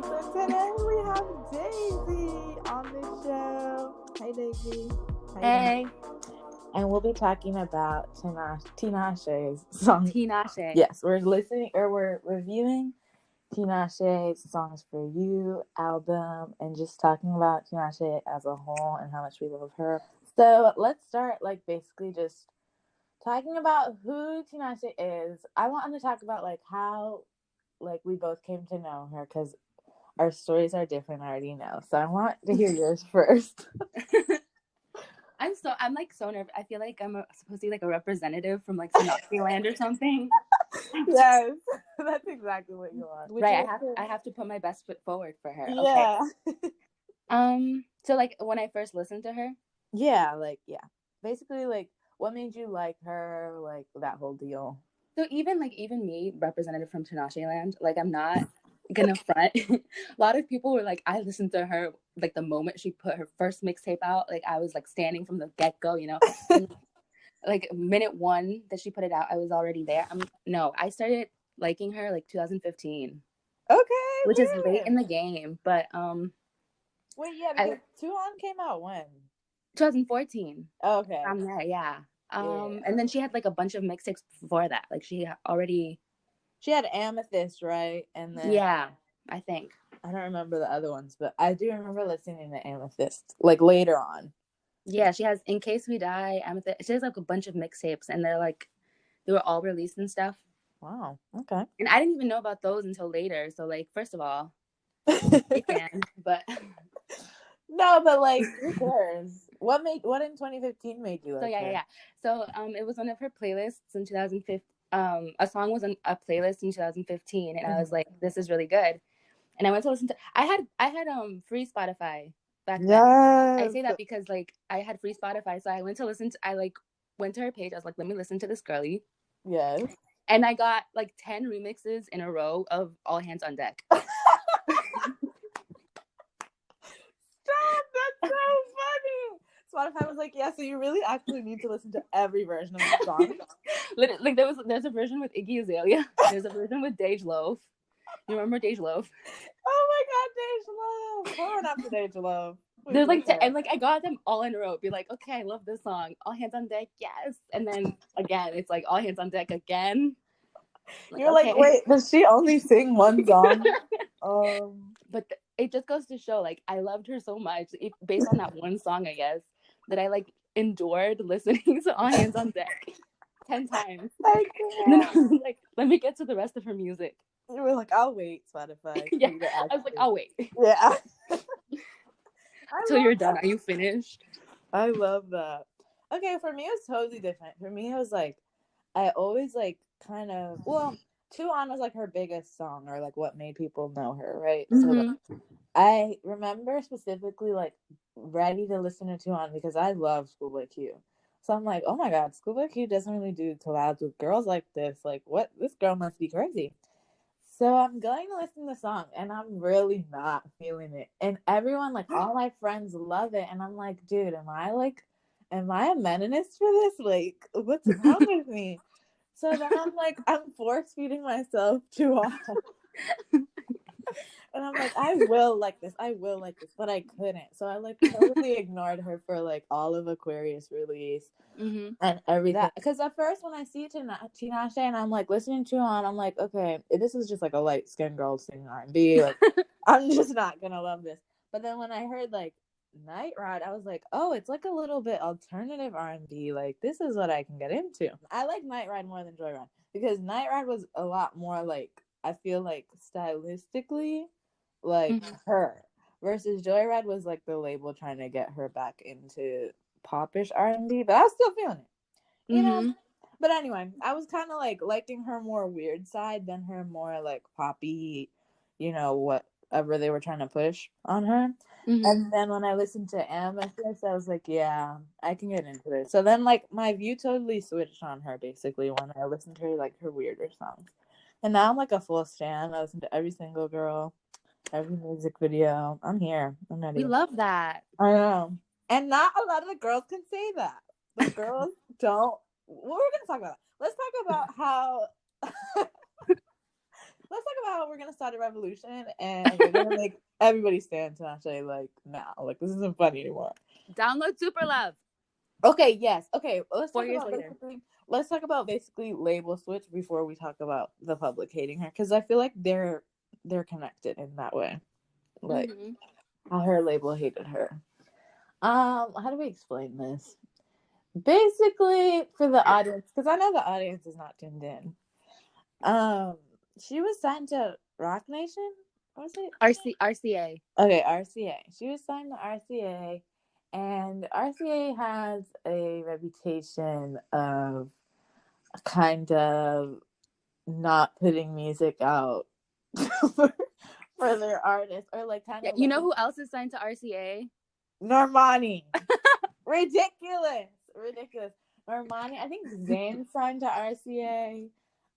So today we have Daisy on the show. Hi, Daisy. How you Hey, doing? And we'll be talking about Tinashe's song. Tinashe. Yes, we're reviewing Tinashe's Songs for You album and just talking about Tinashe as a whole and how much we love her. So let's start basically just talking about who Tinashe is. I want to talk about how we both came to know her because our stories are different, I already know. So I want to hear yours first. I'm so nervous. I feel like I'm supposed to be a representative from Tinashe land or something. Yes, that's exactly what you are. Right, I have to put my best foot forward for her. Yeah. Okay. So when I first listened to her. Yeah, basically what made you like her, that whole deal. So even me, representative from Tinashe land, I'm not gonna front. A lot of people were like, I listened to her the moment she put her first mixtape out. I was standing from the get go, and, minute one that she put it out, I was already there. I started liking her 2015. Okay, which is late in the game, but wait, yeah, because Tuan came out when? 2014. Okay. From there, yeah. Yeah. And then she had a bunch of mixtapes before that. She had Amethyst, right? And then yeah, I think. I don't remember the other ones, but I do remember listening to Amethyst later on. Yeah, she has In Case We Die, Amethyst. She has a bunch of mixtapes, and they were all released and stuff. Wow. Okay. And I didn't even know about those until later. So first of all, big fan, but no, but who cares? What in 2015 made you like her? Yeah. So it was one of her playlists in 2015. A song was on a playlist in 2015, and I was like, this is really good. And I went to listen to. I had free Spotify back then. I say that because I had free Spotify, so I went to listen to. I went to her page. I was like, let me listen to this girly. Yes. And I got 10 remixes in a row of All Hands on Deck. Stop! That's so funny. Spotify was like, yeah, so you really actually need to listen to every version of the song. There's a version with Iggy Azalea. There's a version with Dej Loaf. You remember Dej Loaf? Oh my god, Dej Loaf! Hold on after Dej Loaf. There's and I got them all in a row. Be like, okay, I love this song. All Hands on Deck, yes. And then again, it's All Hands on Deck again. You're okay. Wait, does she only sing one song? But it just goes to show, I loved her so much, based on that one song, I guess, that I endured listening to All Hands on Deck 10 times. And then I was like, let me get to the rest of her music. You were like, I'll wait, Spotify. Yeah, I was like, I'll wait. Yeah. Until you're done. Are you finished? I love that. Okay, for me it was totally different. For me it was I always Tuan was her biggest song, or what made people know her, right? Mm-hmm. So I remember specifically ready to listen to Tuan because I love Schoolboy Q. So I'm like, oh my god, Schoolboy Q doesn't really do collabs with girls like this. What? This girl must be crazy. So I'm going to listen to the song, and I'm really not feeling it. And everyone, all my friends love it, and I'm like, dude, am I a meninist for this? What's wrong with me? So then I'm force feeding myself Tuan. And I'm like, I will like this, but I couldn't. So I totally ignored her for all of Aquarius release and everything. Because at first when I see Tinashe and I'm listening to her, I'm like, okay, this is just a light skinned girl singing R&B. I'm just not gonna love this. But then when I heard Night Ride, I was like, oh, it's a little bit alternative R&B. This is what I can get into. I like Night Ride more than Joyride because Night Ride was a lot more I feel stylistically her, versus Joyride was the label trying to get her back into popish R&B, but I was still feeling it, you know. But anyway, I was kind of liking her more weird side than her more poppy, whatever they were trying to push on her. And then when I listened to Amethyst, I was like, yeah, I can get into this. So then my view totally switched on her basically when I listened to her her weirder songs. And now I'm a full stan. I listen to every single girl, every music video. I'm here. I'm ready. We love that. I know. And not a lot of the girls can say that. The girls don't. Well, we're going to talk about that. Let's talk about how let's talk about how we're gonna start a revolution and we're gonna make everybody stand Tinashe like now. Like this isn't funny anymore. Download Super Love. Okay, yes. Okay, let's 4 talk years about later. let's talk about basically label switch before we talk about the public hating her, because I feel like they're connected in that way. Like how her label hated her. How do we explain this? Basically, for the audience, because I know the audience is not tuned in. She was signed to Rock Nation. What was it? RCA. Okay, RCA. She was signed to RCA, and RCA has a reputation of kind of not putting music out for their artists, or like kind of. You know who else is signed to RCA? Normani. Ridiculous. Normani. I think Zayn signed to RCA.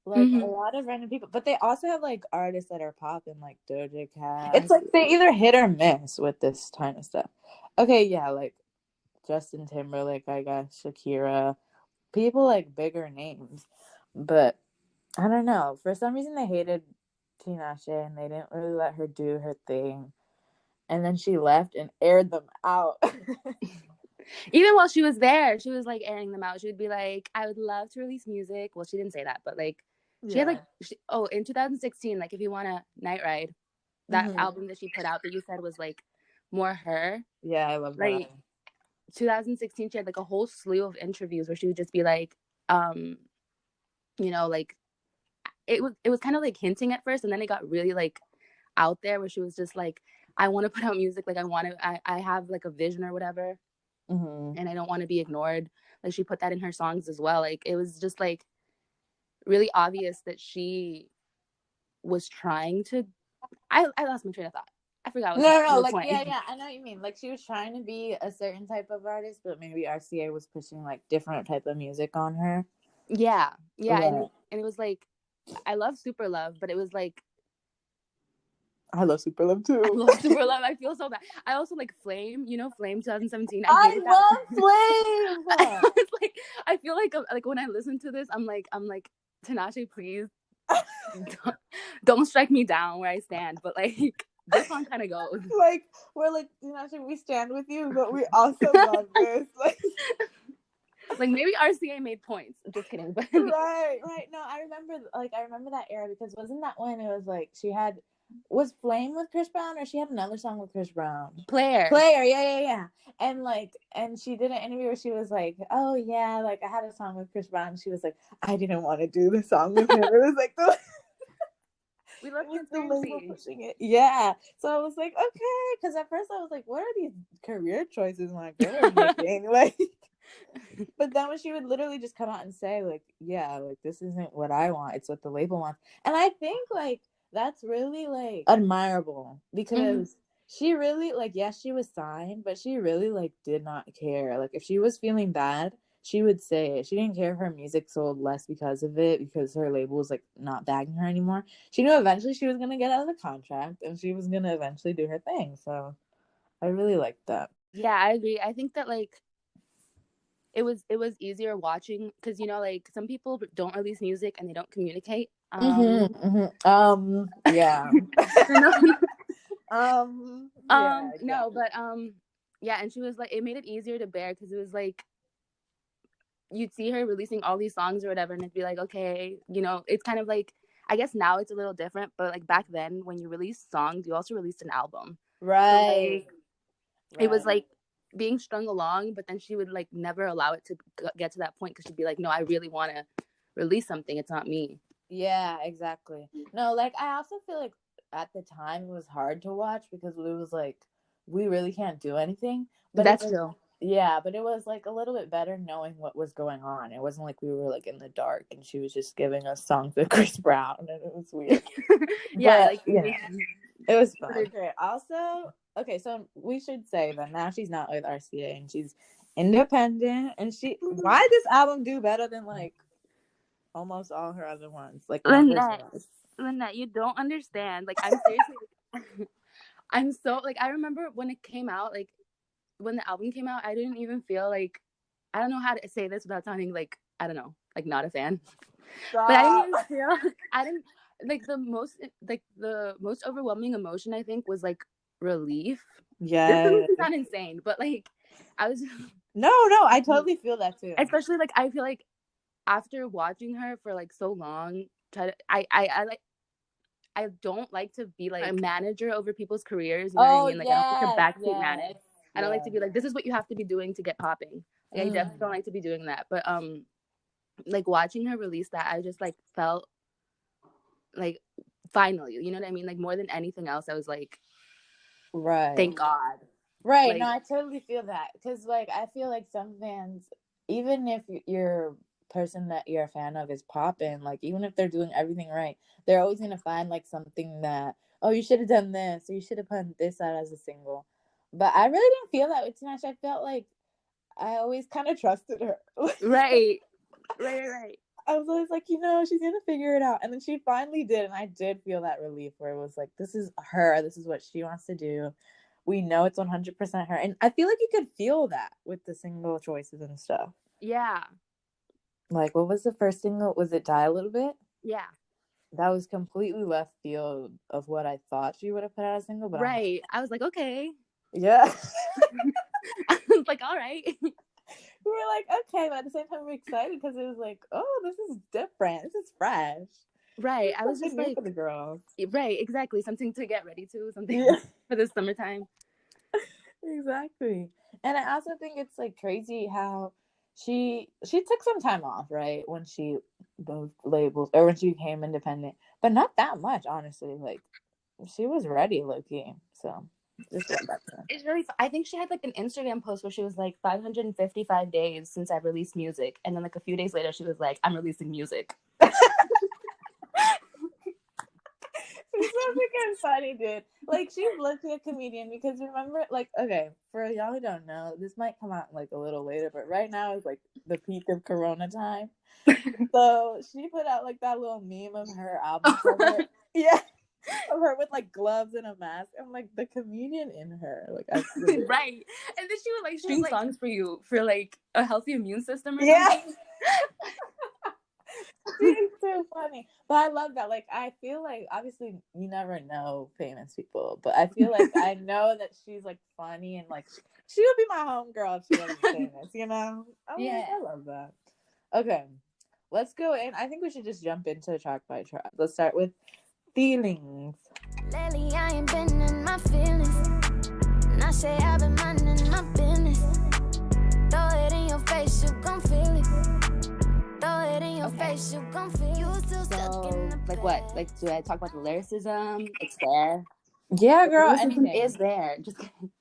Like a lot of random people, but they also have like artists that are popping, like Doja Cat. It's like they either hit or miss with this kind of stuff. Okay, yeah, like Justin Timberlake, I guess, Shakira, people like bigger names, but I don't know. For some reason, they hated Tinashe and they didn't really let her do her thing, and then she left and aired them out. Even while she was there, she was like airing them out. She would be like, I would love to release music. Well, she didn't say that, but like she had like in 2016, like if you want a Night Ride, that album that she put out that you said was like more her. Yeah, I love that. Like 2016, she had like a whole slew of interviews where she would just be like, you know, like it was kind of like hinting at first, and then it got really like out there where she was just like, I want to put out music, like I have like a vision or whatever. And I don't want to be ignored. Like she put that in her songs as well. Like it was just like really obvious that she was trying to. I lost my train of thought. I forgot. No, like point. Yeah, I know what you mean. Like she was trying to be a certain type of artist, but maybe RCA was pushing like different type of music on her. Yeah, and it was like, I love Super Love, but it was like, I love Super Love too. I love Super Love. I feel so bad. I also like Flame. You know, Flame 2017. I love Flame. It's like I feel like when I listen to this, I'm like Tinashe, please don't strike me down where I stand. But like this one kind of goes. Like we're like, Tinashe, we stand with you, but we also love this. Like maybe RCA made points. Just kidding. But right. No, I remember that era, because wasn't that when it was like she had. Was Flame with Chris Brown, or she had another song with Chris Brown? Player, yeah. And she did an interview where she was like, oh yeah, like I had a song with Chris Brown. And she was like, I didn't want to do the song with him. It was like we love the label pushing it. Yeah. So I was like, okay, because at first I was like, what are these career choices my girl is making? Like, but then when she would literally just come out and say like, yeah, like this isn't what I want, it's what the label wants. And I think like that's really like admirable, because she really like, yes, she was signed, but she really like did not care. Like if she was feeling bad, she would say it. She didn't care if her music sold less because of it, because her label was like not bagging her anymore. She knew eventually she was gonna get out of the contract and she was gonna eventually do her thing. So I really liked that. Yeah, I agree. I think that like it was easier watching, because you know, like some people don't release music and they don't communicate. Yeah. No, but yeah, and she was like, it made it easier to bear, because it was like you'd see her releasing all these songs or whatever, and it'd be like, okay, you know, it's kind of like, I guess now it's a little different, but like back then when you released songs, you also released an album, right? So, like, it was like being strung along, but then she would like never allow it to get to that point, because she'd be like, no, I really want to release something, it's not me. Yeah, exactly. No, like I also feel like at the time it was hard to watch, because it was like we really can't do anything. But that's true. Yeah, but it was like a little bit better knowing what was going on. It wasn't like we were like in the dark and she was just giving us songs with Chris Brown, and it was weird. Yeah, but, like it was fun. Okay, also, so we should say that now she's not with RCA and she's independent, and why this album do better than like almost all her other ones? Like Lynette, you don't understand. Like I'm seriously I'm so like, I remember when it came out, like when the album came out, I didn't even feel like, I don't know how to say this without sounding like, I don't know, like not a fan. Stop. But I didn't even feel like the most overwhelming emotion I think was like relief. Yeah, this is not insane, but like I was no, I totally feel that too. Especially like I feel like after watching her for like so long, I don't like to be like a manager over people's careers. You know what I mean? Like I don't like to backseat manage. I don't like to be like, this is what you have to be doing to get popping. Like I definitely don't like to be doing that. But like watching her release that, I just like felt like finally, you know what I mean? Like more than anything else, I was like, right, thank God. Right. Like, no, I totally feel that because like I feel like some fans, even if your person that you're a fan of is popping, like even if they're doing everything right, they're always gonna find like something that, oh, you should have done this or you should have put this out as a single. But I really didn't feel that with Tinashe. I felt like I always kind of trusted her. Right. I was always like, she's gonna figure it out, and then she finally did, and I did feel that relief where it was like, this is her, this is what she wants to do. We know it's 100% her, and I feel like you could feel that with the single choices and stuff. Yeah. Like, what was the first single? Was it Die a Little Bit? Yeah. That was completely left field of what I thought she would have put out a single, but right. I was like, okay. Yeah. I was like, all right. We were like, okay, but at the same time, we're excited because it was like, oh, this is different. This is fresh. Right. I was just new like, for the girls. Right, exactly. Something to get ready to, something for the summertime. Exactly. And I also think it's like crazy how she took some time off, right? When she those labels or when she became independent, but not that much, honestly. Like she was ready, low-key. So just went back to her. It's really I think she had like an Instagram post where she was like 555 days since I've released music, and then like a few days later she was like, I'm releasing music. She's so freaking funny, dude. Like she's literally a comedian because remember, like, okay, for y'all who don't know, this might come out like a little later, but right now is like the peak of Corona time. So she put out like that little meme of her album cover. Yeah. Of her with like gloves and a mask. I'm like the comedian in her. Like I right. And then she would like sing songs for you for like a healthy immune system or something. She's so funny. But I love that. Like I feel like obviously you never know famous people, but I feel like I know that she's like funny and like she would be my homegirl if she wasn't famous, you know? Like, I love that. Okay. Let's go in. I think we should just jump into track by track. Let's start with Feelings. Lately I ain't been in my feelings. And I say I've been minding my business. Throw it in your face, you gon' feel it. Throw it in your face, you gon' feel it. You still stuck in the like what? Like do I talk about the lyricism? It's there. Yeah, girl. The lyricism is there. Just kidding.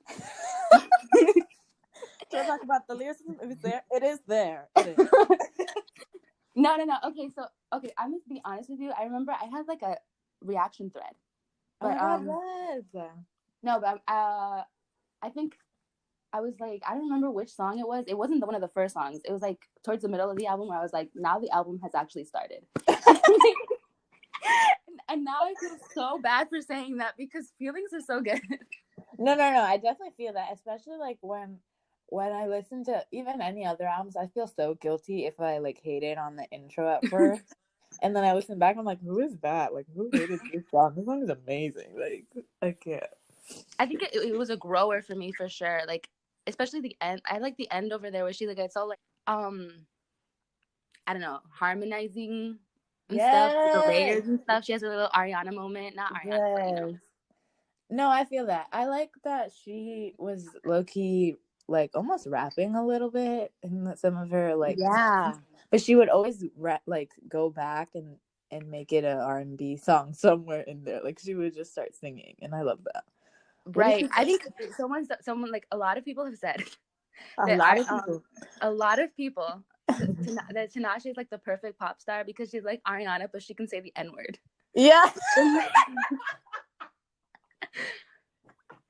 Do I talk about the lyricism? If it's there, it is there. It is. No. Okay, so I'm gonna be honest with you. I remember I had like a reaction thread. But no, but I think I was like, I don't remember which song it was. It wasn't one of the first songs. It was like towards the middle of the album where I was like, now the album has actually started. And now I feel so bad for saying that because Feelings are so good. No. I definitely feel that, especially like when I listen to even any other albums, I feel so guilty if I like hate it on the intro at first. And then I listen back, I'm like, who is that? Like, who hated this song? This song is amazing. Like, I can't. I think it was a grower for me for sure. Like, especially the end. I like the end over there where she like it's all like I don't know, harmonizing and stuff, the layers and stuff. She has a little Ariana moment, not Ariana, but, you know. No, I feel that. I like that she was low key like almost rapping a little bit in some of her like songs. But she would always like go back and make it an R&B song somewhere in there. Like she would just start singing, and I love that. Right. I think someone like a lot of people have said a lot of people that Tinashe is like the perfect pop star because she's like Ariana, but she can say the N-word. Yeah.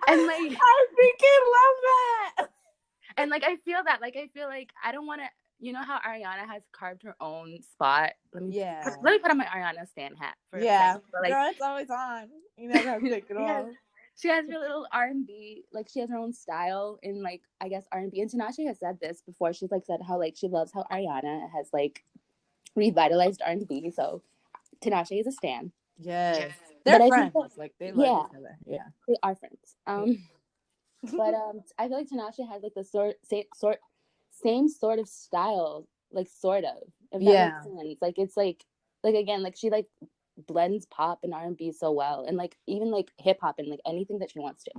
And like I freaking love that. And like I feel like I don't want to. You know how Ariana has carved her own spot? Let me put on my Ariana stan hat for a second. But like, girl, it's always on. You never have to take it off. She has her little R&B, like she has her own style in like I guess R&B. And Tinashe has said this before. She's like said how like she loves how Ariana has like revitalized R&B. So Tinashe is a stan. Yes. They're friends. Like, they like each other. Yeah. They are friends. But I feel like Tinashe has like the same sort of style, like sort of. If that makes sense. Like it's like again, like she like blends pop and R&B so well, and like even like hip hop and like anything that she wants to.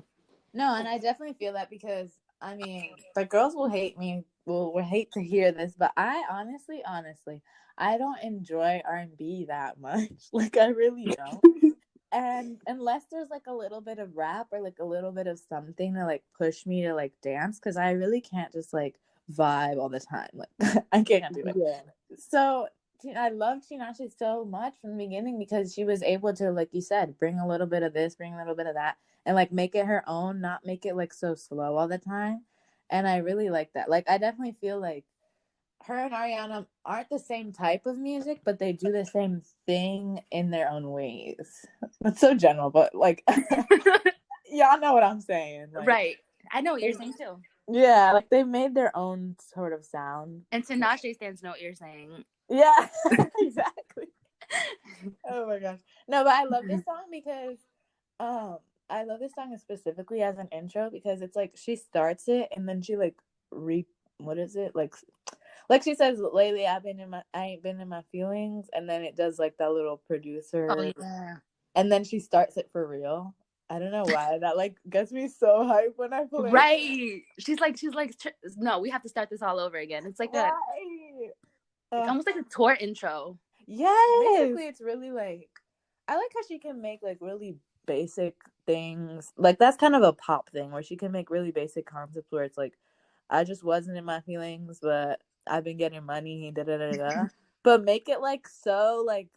No, and I definitely feel that because I mean the girls will hate me, will hate to hear this, but I honestly, I don't enjoy R&B that much. Like I really don't. And unless there's like a little bit of rap or like a little bit of something to like push me to like dance, because I really can't just like vibe all the time. Like I can't do it. Yeah. So I love Tinashe so much from the beginning because she was able to, like you said, bring a little bit of this, bring a little bit of that, and like make it her own, not make it like so slow all the time. And I really like that. Like I definitely feel like her and Ariana aren't the same type of music, but they do the same thing in their own ways. That's so general, but like, y'all know what I'm saying. Like, right. I know what you're saying too. Yeah, like they made their own sort of sound. And Tinashe stands know what you're saying. Yeah, exactly. Oh my gosh. No, but I love this song because I love this song specifically as an intro because it's like she starts it and then she like what is it? Like she says, lately I ain't been in my feelings, and then it does like that little producer. Oh yeah. And then she starts it for real. I don't know why that like gets me so hyped when I play. Right. She's like, no, we have to start this all over again. It's like like almost like a tour intro. Yes. Basically, it's really like I like how she can make like really basic things. Like that's kind of a pop thing where she can make really basic concepts where it's like, I just wasn't in my feelings, but I've been getting money, but make it like so like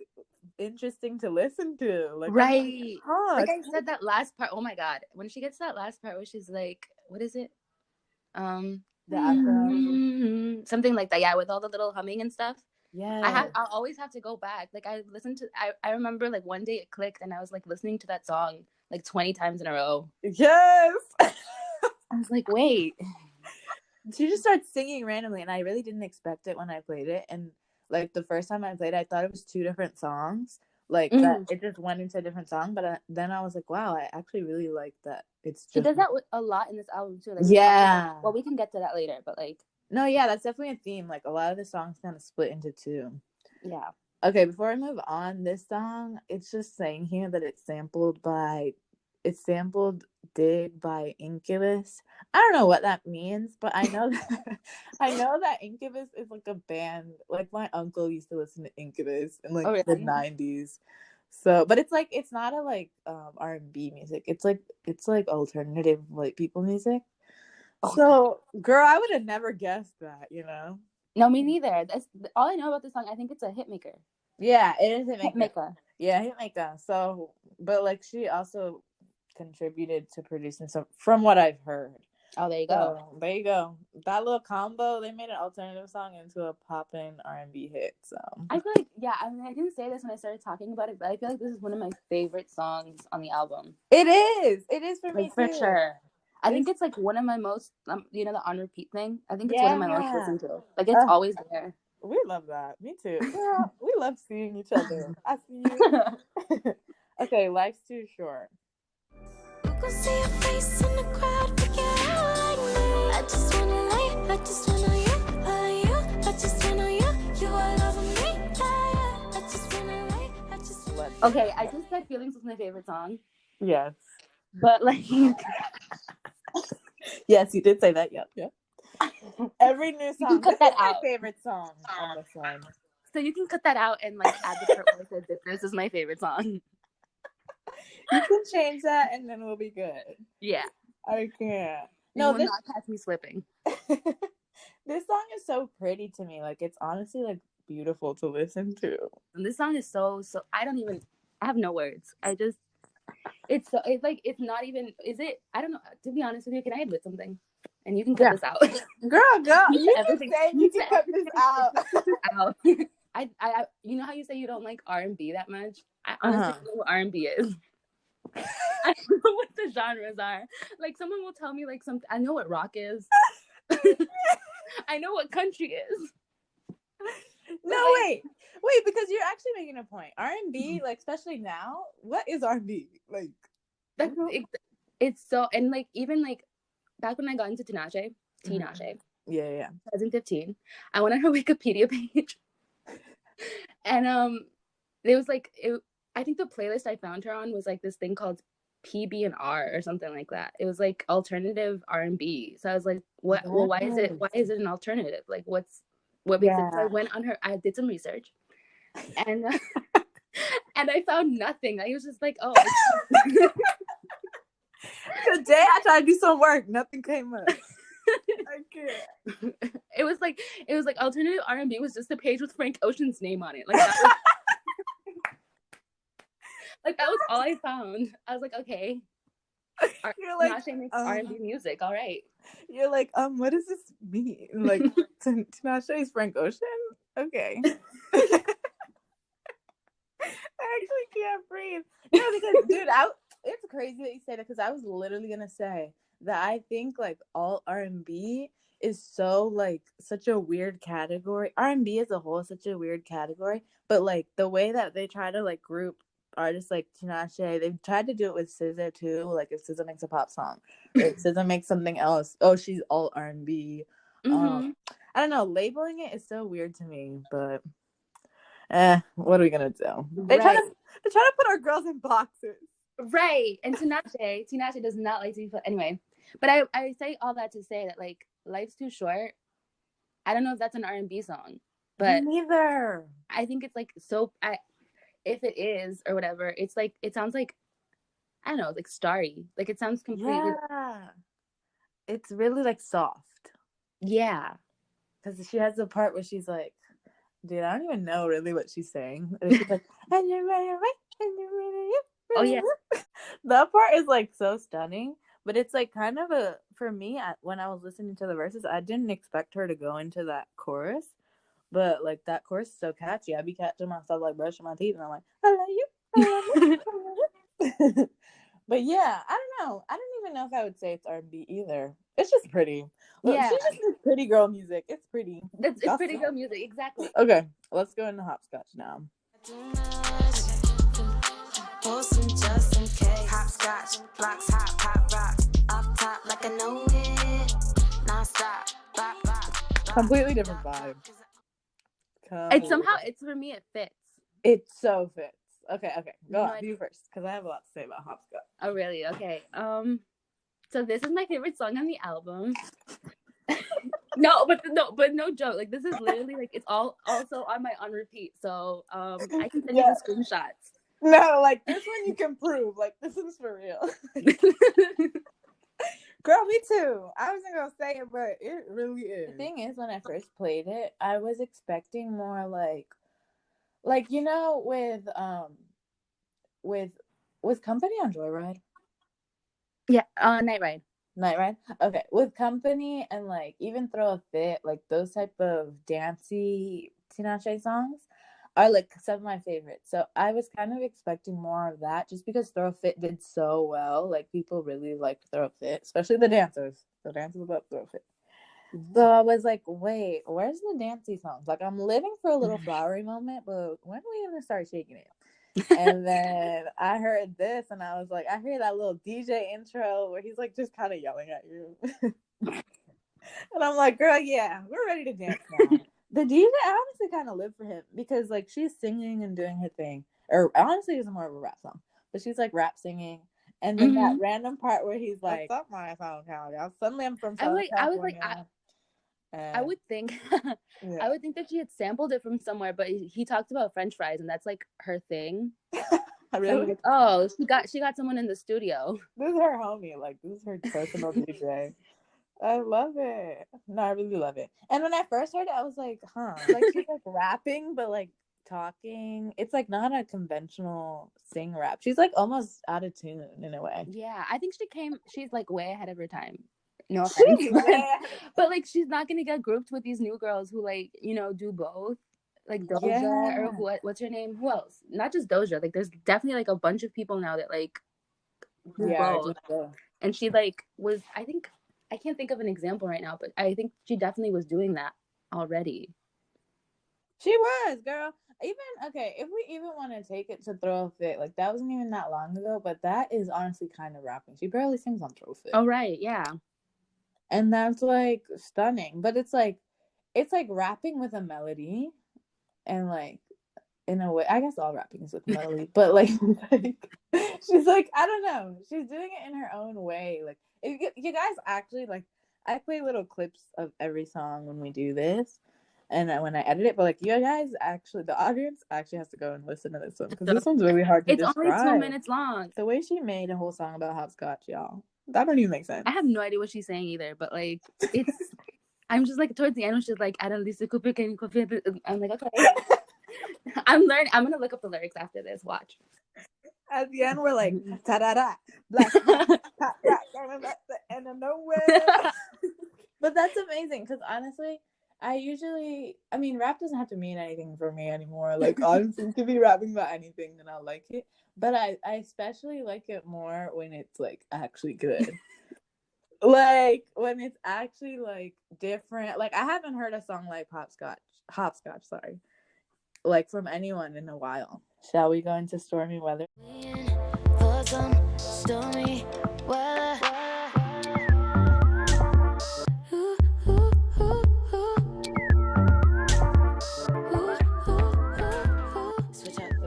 interesting to listen to. Like, right. Like I said that last part. Oh my god. When she gets to that last part where she's like, what is it? Something like that. Yeah, with all the little humming and stuff. Yeah. I'll always have to go back. Like I listened to I remember like one day it clicked and I was like listening to that song like 20 times in a row. Yes. I was like, wait. She just starts singing randomly, and I really didn't expect it when I played it. And like the first time I played it, I thought it was two different songs. Like that it just went into a different song. But then I was like, wow, I actually really like that. She does that a lot in this album too. Like, yeah. Well, we can get to that later, but like. No, yeah, that's definitely a theme. Like a lot of the songs kind of split into two. Yeah. Okay, before I move on, this song, it's just saying here that it's sampled Dig by Incubus. I don't know what that means, but I know that Incubus is like a band. Like my uncle used to listen to Incubus in like the 90s. So, but it's like it's not a like R&B music. It's like alternative white people music. So, girl, I would have never guessed that, you know? No, me neither. That's all I know about this song. I think it's a hit maker. Yeah, it is a hit maker. Yeah, hit maker. So, but like she also contributed to producing some, from what I've heard. Oh, there you go. So, there you go. That little combo, they made an alternative song into a poppin' R&B hit. So I feel like, yeah, I mean, I didn't say this when I started talking about it, but I feel like this is one of my favorite songs on the album. It is. It is for me too. For sure. I think it's like one of my most, you know, the on repeat thing. I think it's one of my most listened to. Like it's always there. We love that. Me too. Yeah, we love seeing each other. I see you. Okay, life's too short. You can see your face in the crowd, pick it out like me. I just wanna lay, I just wanna you, I just wanna you all over me. I just wanna lay, I just wanna. Okay, I just said Feelings was my favorite song. Yes. But like yes, you did say that. Yep. Every new song. Cut that out. My favorite song on this one. So you can cut that out and like add the part where I said that this is my favorite song. You can change that and then we'll be good. Yeah. I can't. No, this not catch me slipping. This song is so pretty to me. Like it's honestly like beautiful to listen to. And this song is so I have no words. It's not even, is it? I don't know. To be honest with you, can I admit something? And you can cut this out. Girl, you can cut this out. I you know how you say you don't like R&B that much? I honestly don't know what R&B is. I don't know what the genres are. Like someone will tell me like something. I know what rock is. I know what country is. No, wait, because you're actually making a point. R&B, like especially now, what is R&B like? That's it's so, and like even like back when I got into Tinashe, yeah, 2015, I went on her Wikipedia page, and it was like I think the playlist I found her on was like this thing called PB&R or something like that. It was like alternative R&B. So I was like, what? Well, why is it an alternative? Like, what makes it? So I went on her. I did some research, and and I found nothing. I was just like, oh. Today I tried to do some work, nothing came up. I can't. It was like alternative R&B was just a page with Frank Ocean's name on it. Like that was, like that was all I found. I was like, okay. You're like, Tinashe makes R&B music. All right. You're like, what does this mean? Like, Tinashe is Frank Ocean? Okay. I actually can't breathe. No, because dude, it's crazy that you say that, because I was literally gonna say that I think like all R&B is so like such a weird category. R&B as a whole is such a weird category, but like the way that they try to like group artists like Tinashe, they've tried to do it with SZA too. Like if SZA makes a pop song, or if SZA makes something else, oh, she's all R&B. I don't know. Labeling it is so weird to me, but what are we gonna do? They try to put our girls in boxes. Right. And Tinashe does not like to be put anyway. But I say all that to say that like Life's Too Short, I don't know if that's an R&B song. But me neither. I think it's like so if it is or whatever, it's like it sounds like, I don't know, like starry. Like it sounds completely. Yeah. It's really like soft. Yeah. Because she has the part where she's like, dude, I don't even know really what she's saying. And she's like, and you're right, and you're right. Oh yeah. That part is like so stunning, but it's like kind of for me, when I was listening to the verses, I didn't expect her to go into that chorus, but like that chorus is so catchy. I be catching myself like brushing my teeth and I'm like, I love you, I love you. But yeah, I don't know. I don't even know if I would say it's R&B either. It's just pretty. Look, yeah. She just makes pretty girl music. It's pretty. It's pretty girl music, exactly. Okay, let's go into hopscotch now. Hopscotch, blocks, hop, rocks, off top like I know it. Non-stop, bop. Completely different vibe. It's somehow, for me, it fits. It so fits. Okay. Go on, you first, because I have a lot to say about hopscotch. Oh, really? Okay. So this is my favorite song on the album. No joke. Like this is literally like it's all also on repeat. So I can send you the screenshots. No, like this one you can prove. Like this is for real. Girl, me too. I wasn't gonna say it, but it really is. The thing is, when I first played it, I was expecting more like you know, with Company on Joyride. Yeah, Night Ride. Okay, with Company and like even Throw a Fit, like those type of dancey Tinashe songs are like some of my favorites. So I was kind of expecting more of that, just because Throw a Fit did so well. Like people really liked Throw a Fit, especially the dancers. The dancers love Throw a Fit. So I was like, wait, where's the dancey songs? Like I'm living for a little flowery moment, but when are we gonna start shaking it? And then I heard this and I was like, I hear that little DJ intro where he's like just kind of yelling at you. And I'm like, girl, yeah, we're ready to dance now. The DJ, I honestly kind of live for him, because like she's singing and doing her thing. Or honestly, it's more of a rap song, but she's like rap singing. And then that random part where he's like, "What's up, my Southern California? Suddenly I'm from Southern California." I would think I would think that she had sampled it from somewhere, but he talked about French fries, and that's like her thing. Really? Like, oh, she got someone in the studio. This is her homie. Like this is her personal DJ. I love it. No, I really love it. And when I first heard it, I was like, huh. Like she's like rapping, but like talking. It's like not a conventional sing rap. She's like almost out of tune in a way. Yeah, I think she's like way ahead of her time. No offense. But like she's not gonna get grouped with these new girls who like, you know, do both. Like Doja or what's her name? Who else? Not just Doja. Like there's definitely like a bunch of people now that like do both. And she like was, I think, I can't think of an example right now, but I think she definitely was doing that already. She was, girl. Even okay, if we even want to take it to Throw a Fit, like that wasn't even that long ago, but that is honestly kind of rapping. She barely sings on Throw a Fit. Oh right, yeah. And that's like stunning. But it's like rapping with a melody, and like in a way, I guess all rapping is with melody, but like she's like, I don't know, she's doing it in her own way. Like if you guys actually like, I play little clips of every song when we do this, and when I edit it, but like you guys actually, the audience actually has to go and listen to this one because this one's really hard to describe. It's only 2 minutes long. The way she made a whole song about hopscotch, y'all, that don't even make sense. I have no idea what she's saying either, but like it's I'm just like towards the end when she's like, I don't listen to I'm like, okay. I'm gonna look up the lyrics after this. Watch. At the end, we're like, ta-da-da, black, and of nowhere. But that's amazing because honestly, I mean, rap doesn't have to mean anything for me anymore. Like, honestly, you could be rapping about anything and I'll like it. But I especially like it more when it's like actually good. Like when it's actually like different. Like I haven't heard a song like Hopscotch, sorry, like from anyone in a while. Shall we go into stormy weather? For some stormy weather.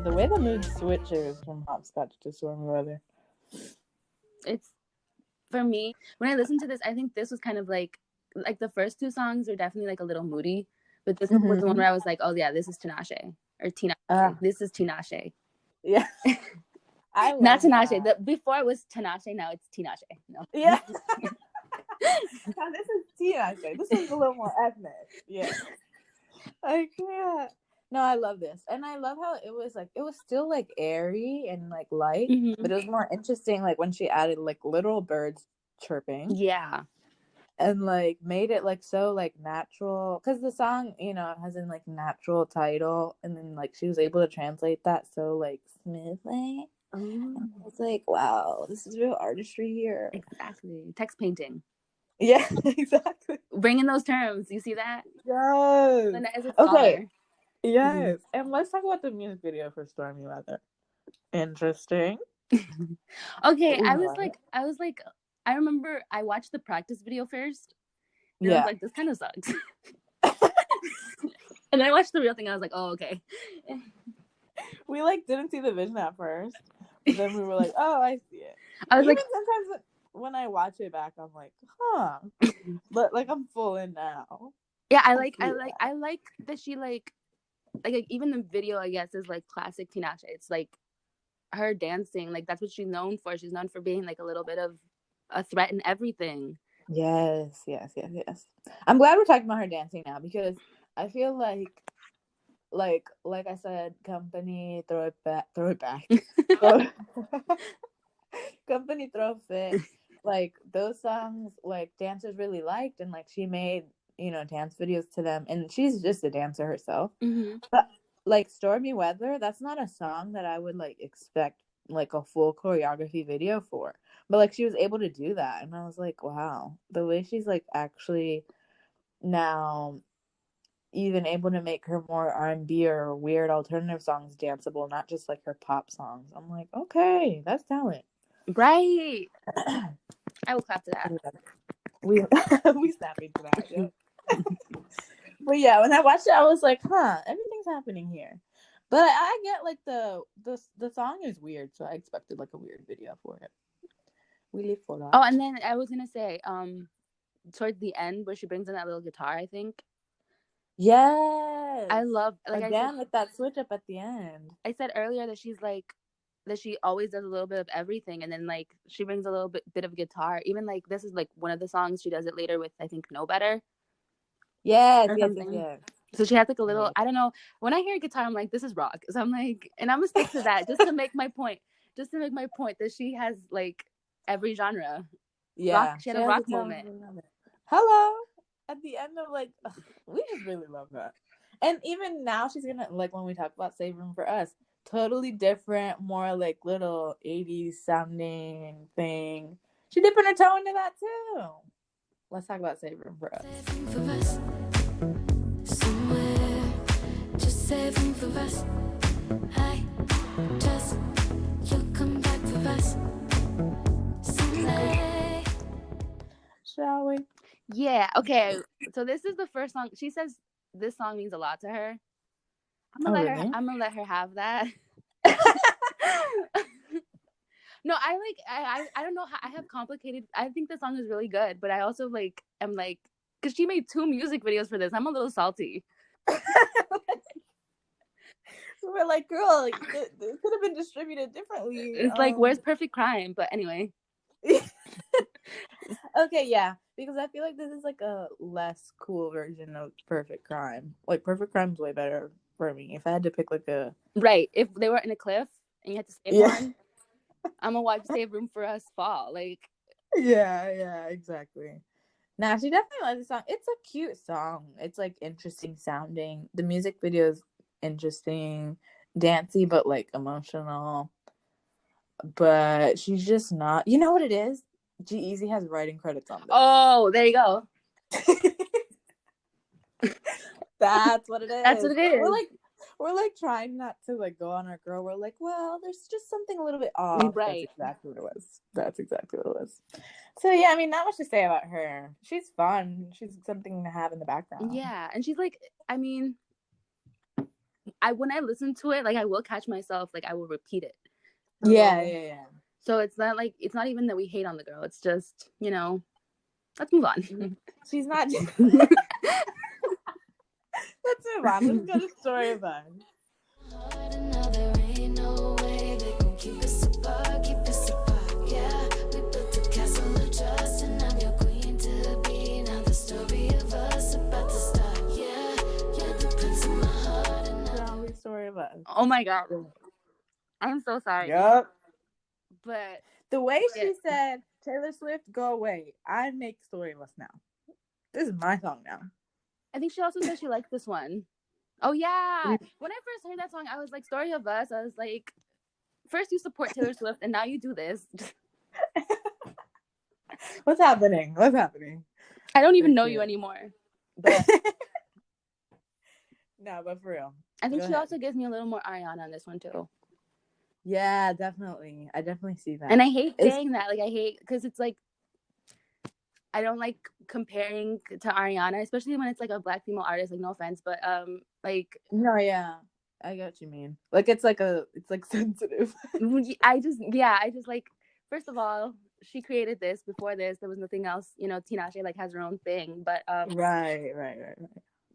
The way the mood switches from Hopscotch to stormy weather. It's, for me, when I listen to this, I think this was kind of like the first two songs are definitely like a little moody, but this was the one where I was like, oh yeah, this is Tinashe. Or Tinashe. This is Tinashe. Yeah. Not Tinashe. Before it was Tinashe, now it's Tinashe. No. Yeah. Now this is Tinashe. This is a little more ethnic. Yeah. I can't. No, I love this. And I love how it was still like airy and like light, but it was more interesting like when she added like literal birds chirping. Yeah. And like made it like so like natural, because the song, you know, has a like natural title, and then like she was able to translate that so like smoothly. It's like, wow, this is real artistry here. Exactly. Text painting. Yeah, exactly. Bring in those terms. You see that? Yes. Okay. Yes. And let's talk about the music video for Stormy Weather. Interesting. Okay, I was like, I remember I watched the practice video first. And I was like, this kind of sucks. And then I watched the real thing. And I was like, oh, okay. We like didn't see the vision at first, but then we were like, oh, I see it. I was even like, sometimes when I watch it back, I'm like, huh. But like I'm full in now. Yeah, I like that she like even the video, I guess, is like classic Tinashe. It's like her dancing, like that's what she's known for. She's known for being like a little bit of a threat in everything. Yes. I'm glad we're talking about her dancing now, because I feel like I said, company throw it back. Company throw fit. Like those songs, like dancers really liked, and like she made, you know, dance videos to them, and she's just a dancer herself. But like Stormy Weather, that's not a song that I would like expect like a full choreography video for, but like she was able to do that, and I was like, wow, the way she's like actually now even able to make her more R&B or weird alternative songs danceable, not just like her pop songs. I'm like, okay, that's talent, right? I will clap to that. We snapping to that. Yep. But yeah, when I watched it, I was like, huh, everything's happening here. But I get like the song is weird, so I expected like a weird video for it. We live for that. Oh, and then I was gonna say, towards the end where she brings in that little guitar, I think. Yes, I love, like, again with that switch up at the end. I said earlier that she's like, that she always does a little bit of everything, and then like she brings a little bit of guitar. Even like this is like one of the songs she does it later with, I think, Know Better. Yes. So she has like a little, I don't know, when I hear guitar, I'm like, this is rock. So I'm like, and I'm gonna stick to that just to make my point that she has like every genre. Yeah, rock, she had a rock moment. Hello. At the end of like, we just really love that. And even now she's gonna, like, when we talk about Save Room for Us, totally different, more like little 80s sounding thing. She dipping her toe into that too. Let's talk about Save Room for Us. Just save room for us. I just, you'll come back for us someday. Shall we? Yeah. Okay. So this is the first song. She says this song means a lot to her. I'm gonna let her have that. No, I don't know how I have complicated. I think the song is really good, but I also like am like because she made 2 music videos for this. I'm a little salty. We're like, girl, it could have been distributed differently. It's like, where's Perfect Crime? But anyway. Okay, yeah, because I feel like this is like a less cool version of Perfect Crime. Like Perfect Crime's way better for me. If I had to pick like a right, if they were in a cliff and you had to save one, I'm gonna watch Save Room for Us fall. Like, yeah, exactly. Nah, she definitely likes the song. It's a cute song. It's like interesting sounding. The music video is interesting, dancey, but like emotional. But she's just not. You know what it is? G-Eazy has writing credits on this. Oh, there you go. That's what it is. That's what it is. We're like trying not to like go on our girl. We're like, well, there's just something a little bit off. Right. That's exactly what it was. So yeah, I mean, not much to say about her. She's fun. She's something to have in the background. Yeah, and she's like, I mean, when I listen to it, like I will catch myself, like I will repeat it. So, yeah. So it's not like, it's not even that we hate on the girl. It's just, you know, let's move on. She's not. Let's move on. Let's go to story of us. Story of us. Oh my god. I'm so sorry. Yep. But the way she said, Taylor Swift, go away, I make Story of Us now. This is my song now. I think she also said she liked this one. Oh yeah. When I first heard that song, I was like, Story of Us. I was like, first you support Taylor Swift and now you do this. What's happening? I don't even know you anymore. But no, but for real. I think she also gives me a little more Ariana on this one too. Yeah, definitely. I definitely see that. And I hate saying that. Like, I hate, because it's like, I don't like comparing to Ariana, especially when it's like a Black female artist. Like, no offense, but like. No, yeah, I get what you mean. Like, it's like sensitive. I just like, first of all, she created this. Before this, there was nothing else. You know, Tinashe like has her own thing, but right.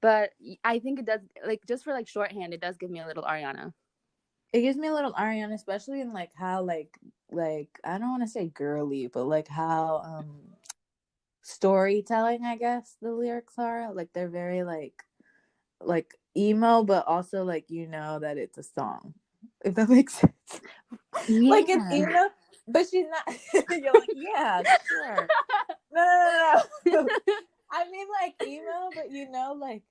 But I think it does, like, just for like shorthand, it does give me a little Ariana. It gives me a little Ariana, especially in like how like I don't want to say girly, but like how storytelling, I guess the lyrics are. Like they're very like emo, but also like, you know that it's a song, if that makes sense. Yeah. Like it's emo, but she's not. You're like, yeah, sure. No. I mean like emo, but you know like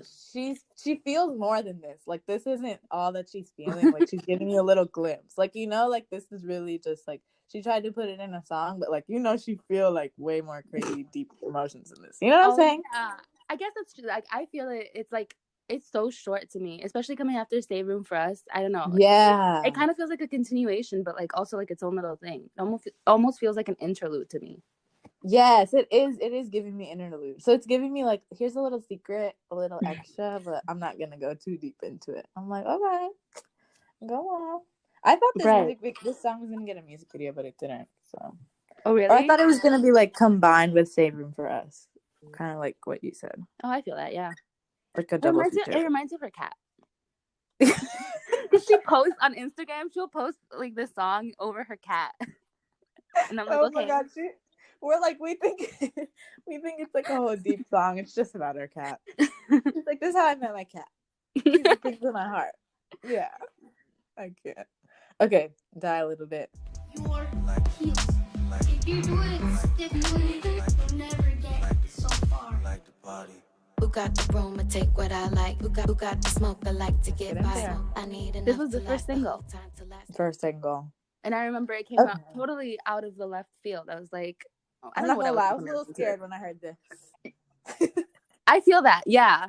she feels more than this. Like this isn't all that she's feeling. Like she's giving you a little glimpse. Like, you know, like this is really just like she tried to put it in a song, but like, you know, she feel like way more crazy deep emotions in this. You know what I'm saying? Yeah. I guess that's true. Like I feel it's like it's so short to me, especially coming after Save Room for Us. I don't know. Yeah. It kind of feels like a continuation, but like also like its own little thing. It almost feels like an interlude to me. Yes, it is giving me interlude. So it's giving me like, here's a little secret, a little extra, but I'm not gonna go too deep into it. I'm like, okay, go on. I thought this song was gonna get a music video, but it didn't. So. Oh really? Or I thought it was gonna be like combined with Save Room for Us, kind of like what you said. Oh, I feel that, yeah. Like a double feature. It reminds me of her cat. Because she posts on Instagram, she'll post like this song over her cat, and I'm like, okay. Oh my god, we're like, we think it's like a whole deep song. It's just about her cat. She's like, this is how I met my cat. She's the things in my heart. Yeah, I can't. Okay, die a little bit. If you do it stiffly, you'll never get so far. Who got the room to take what I like? Who got the smoke I like to get by? I need enough. This was the first single. And I remember it came out totally out of the left field. I was like, I don't know what I was a little scared when I heard this. I feel that, yeah.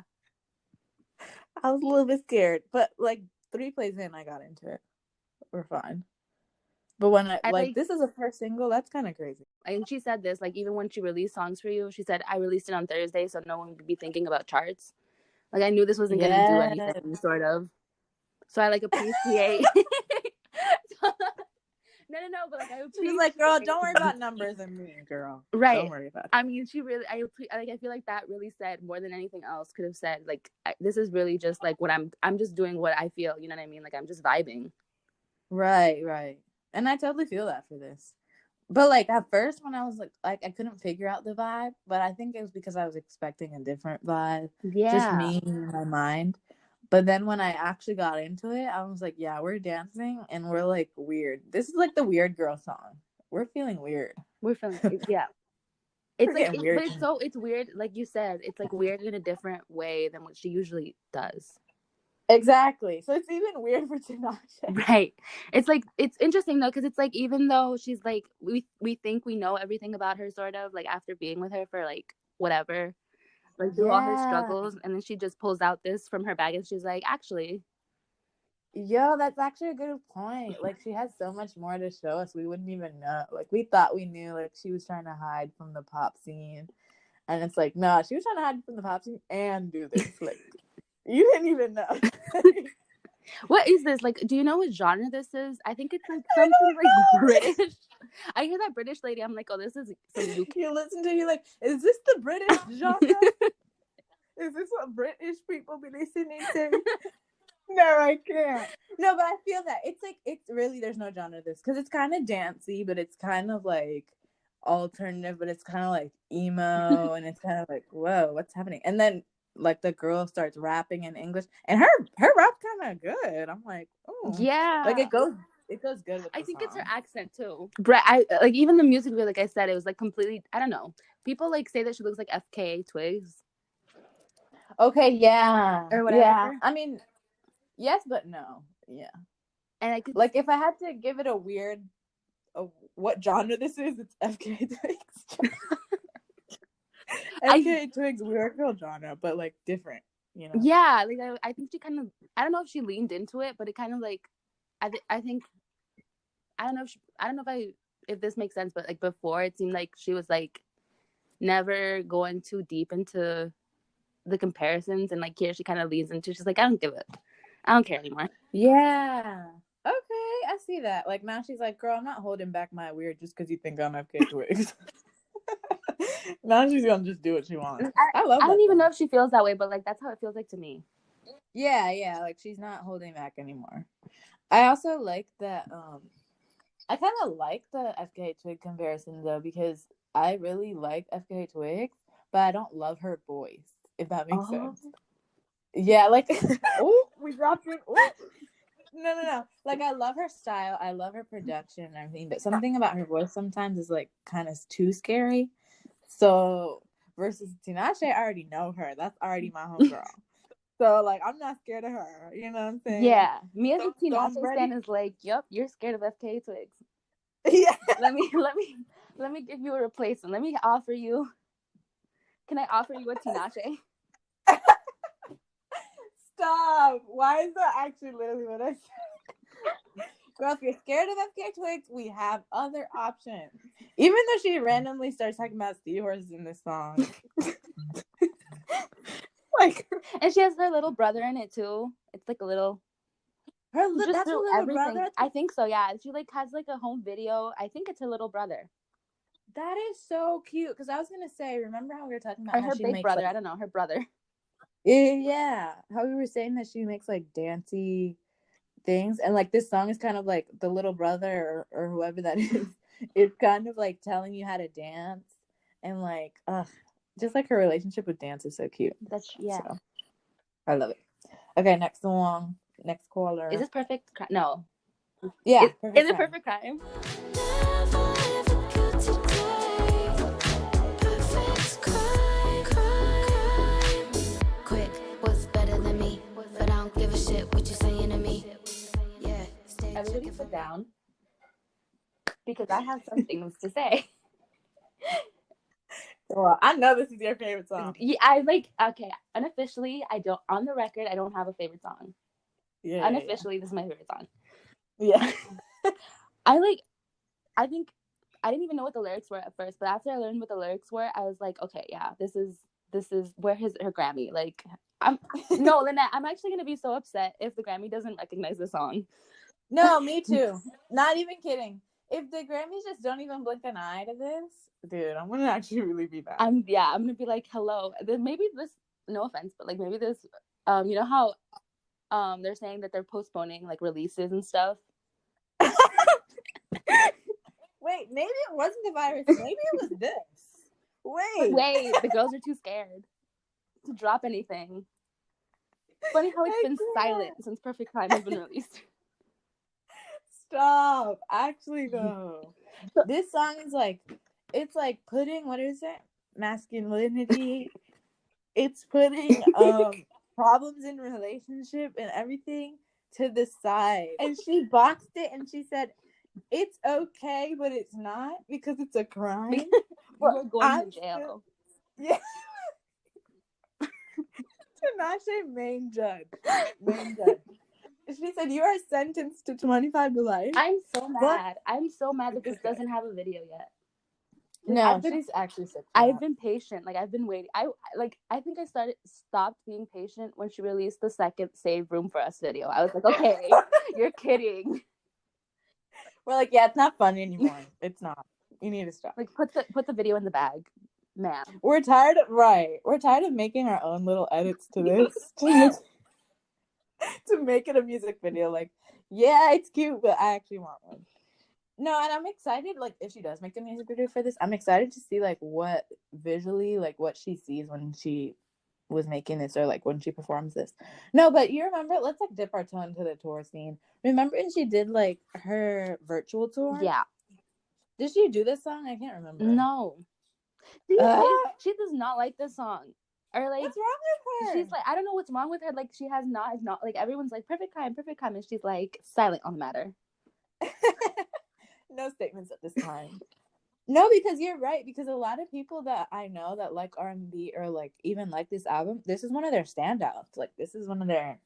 I was a little bit scared, but like 3 plays in, I got into it. We're fine. But when I like this is a first single, that's kind of crazy. And she said this, like, even when she released Songs for You, she said, I released it on Thursday, so no one would be thinking about charts. Like, I knew this wasn't going to do anything, sort of. So I, like, appreciate. No, but, like, I appreciate. She's like, girl, don't worry about numbers and me, girl. Right. Don't worry about it. I mean, she really, I feel like that really said more than anything else could have said, like, this is really just, like, what I'm just doing what I feel, you know what I mean? Like, I'm just vibing. Right. And I totally feel that for this. But, like, at first when I was, like, I couldn't figure out the vibe. But I think it was because I was expecting a different vibe. Yeah. Just me in my mind. But then when I actually got into it, I was like, yeah, we're dancing and we're, like, weird. This is, like, the weird girl song. We're feeling weird. Yeah. It's like, but it's weird. Like you said, it's, like, weird in a different way than what she usually does. Exactly. So it's even weird for Tinashe. Right. It's like, it's interesting though, because it's like, even though she's like, we think we know everything about her, sort of, like, after being with her for, like, whatever, like, through all her struggles, and then she just pulls out this from her bag and she's like, actually. Yo, that's actually a good point. Like, she has so much more to show us. We wouldn't even know. Like, we thought we knew, like, she was trying to hide from the pop scene. And it's like, no, she was trying to hide from the pop scene and do this. Like, you didn't even know. What is this? Like, do you know what genre this is? I think it's like something like British. I hear that British lady. I'm like, oh, this is some UK. You listen to, you're like, is this the British genre? Is this what British people be listening to? No, I can't. No, but I feel that it's like, it's really, there's no genre to this because it's kind of dancey, but it's kind of like alternative, but it's kind of like emo, and it's kind of like, whoa, what's happening? And then like the girl starts rapping in English, and her rap kind of good. I'm like, oh yeah, like it goes good with I think song. it's her accent too. I like, even the music video, like I said, it was like completely, I don't know. People like say that she looks like FKA Twigs. Okay, yeah. Or whatever. Yeah. I mean, yes, but no. Yeah. And I could, like, if I had to give it a weird, what genre this is, it's FKA Twigs. FKA Twigs weird girl genre, but like different, you know? Yeah, like I think she kind of, I don't know if she leaned into it, but it kind of like, I think, I don't know if this makes sense, but like before it seemed like she was like never going too deep into the comparisons, and like here she kind of leans into, she's like, I don't care anymore. Yeah. Okay, I see that. Like now she's like, girl, I'm not holding back my weird just because you think I'm FKA Twigs. Now she's gonna just do what she wants. I love that. I don't even know if she feels that way, but like that's how it feels like to me. Yeah, like she's not holding back anymore. I also like that. I kind of like the FKA Twigs comparison though, because I really like FKA Twigs, but I don't love her voice. If that makes sense. Yeah, like oh, we dropped it. Ooh. No. Like I love her style, I love her production and everything, but something about her voice sometimes is like kind of too scary. So versus Tinashe, I already know her. That's already my homegirl. So like I'm not scared of her. You know what I'm saying? Yeah. Me as a Tinashe fan is like, yep, you're scared of FKA Twigs. Yeah. Let me give you a replacement. Let me offer you. Can I offer you a Tinashe? Stop. Why is that actually literally what I said? Girl, if you're scared of FKA Twigs, we have other options. Even though she randomly starts talking about seahorses in this song. Like, and she has her little brother in it too. It's like a little. That's her little brother? I think so, yeah. She like has like a home video. I think it's her little brother. That is so cute. Because I was gonna say, remember how we were talking about or her big brother? Like, I don't know, her brother. Yeah, how we were saying that she makes like dancey things, and like this song is kind of like the little brother or whoever that is. It's kind of like telling you how to dance, and like, just like her relationship with dance is so cute. So, I love it. Okay, next song, next caller. Is this Perfect? No. Yeah. Is it Perfect Crime? Everybody sit down because I have some things to say. Well, I know this is your favorite song. Yeah, I like. Okay, unofficially, I don't. On the record, I don't have a favorite song. Yeah. Unofficially, this is my favorite song. Yeah. I think I didn't even know what the lyrics were at first, but after I learned what the lyrics were, I was like, okay, yeah, this is where her Grammy. Like, no, Lynette, I'm actually gonna be so upset if the Grammy doesn't recognize the song. No, me too. Not even kidding. If the Grammys just don't even blink an eye to this, dude, I'm gonna actually really be bad. I'm gonna be like, hello. Maybe this, no offense, but like maybe this, you know how, they're saying that they're postponing like releases and stuff. Wait, maybe it wasn't the virus. Maybe it was this. Wait, the girls are too scared to drop anything. Funny how it's been silent since Perfect Crime has been released. Stop. Actually, though. This song is like, it's like putting, what is it? Masculinity. It's putting problems in relationship and everything to the side. And she boxed it and she said, it's okay, but it's not because it's a crime. We're going to jail. Yeah. Tinashe, main judge. She said, you are sentenced to 25 to life. I'm so mad. I'm so mad that this doesn't have a video yet. No, she's actually sick. I've been patient. Like, I've been waiting. I think I stopped being patient when she released the second Save Room for Us video. I was like, okay, you're kidding. We're like, yeah, it's not fun anymore. It's not. You need to stop. Like, put the video in the bag, man. We're tired of making our own little edits to this to make it a music video. Like, yeah, it's cute, but I actually want one. No, and I'm excited, like, if she does make a music video for this, I'm excited to see, like, what visually, like, what she sees when she was making this, or, like, when she performs this. No, but you remember, let's, like, dip our toe into the tour scene. Remember when she did, like, her virtual tour? Yeah. Did she do this song? I can't remember. No. She does not like this song. Or, like, what's wrong with her? She's like, I don't know what's wrong with her. Like, she has not, like, everyone's like, perfect crime, and she's, like, silent on the matter. No statements at this time. No, because you're right. Because a lot of people that I know that like R&B or like even like this album, this is one of their standouts. Like this is one of their,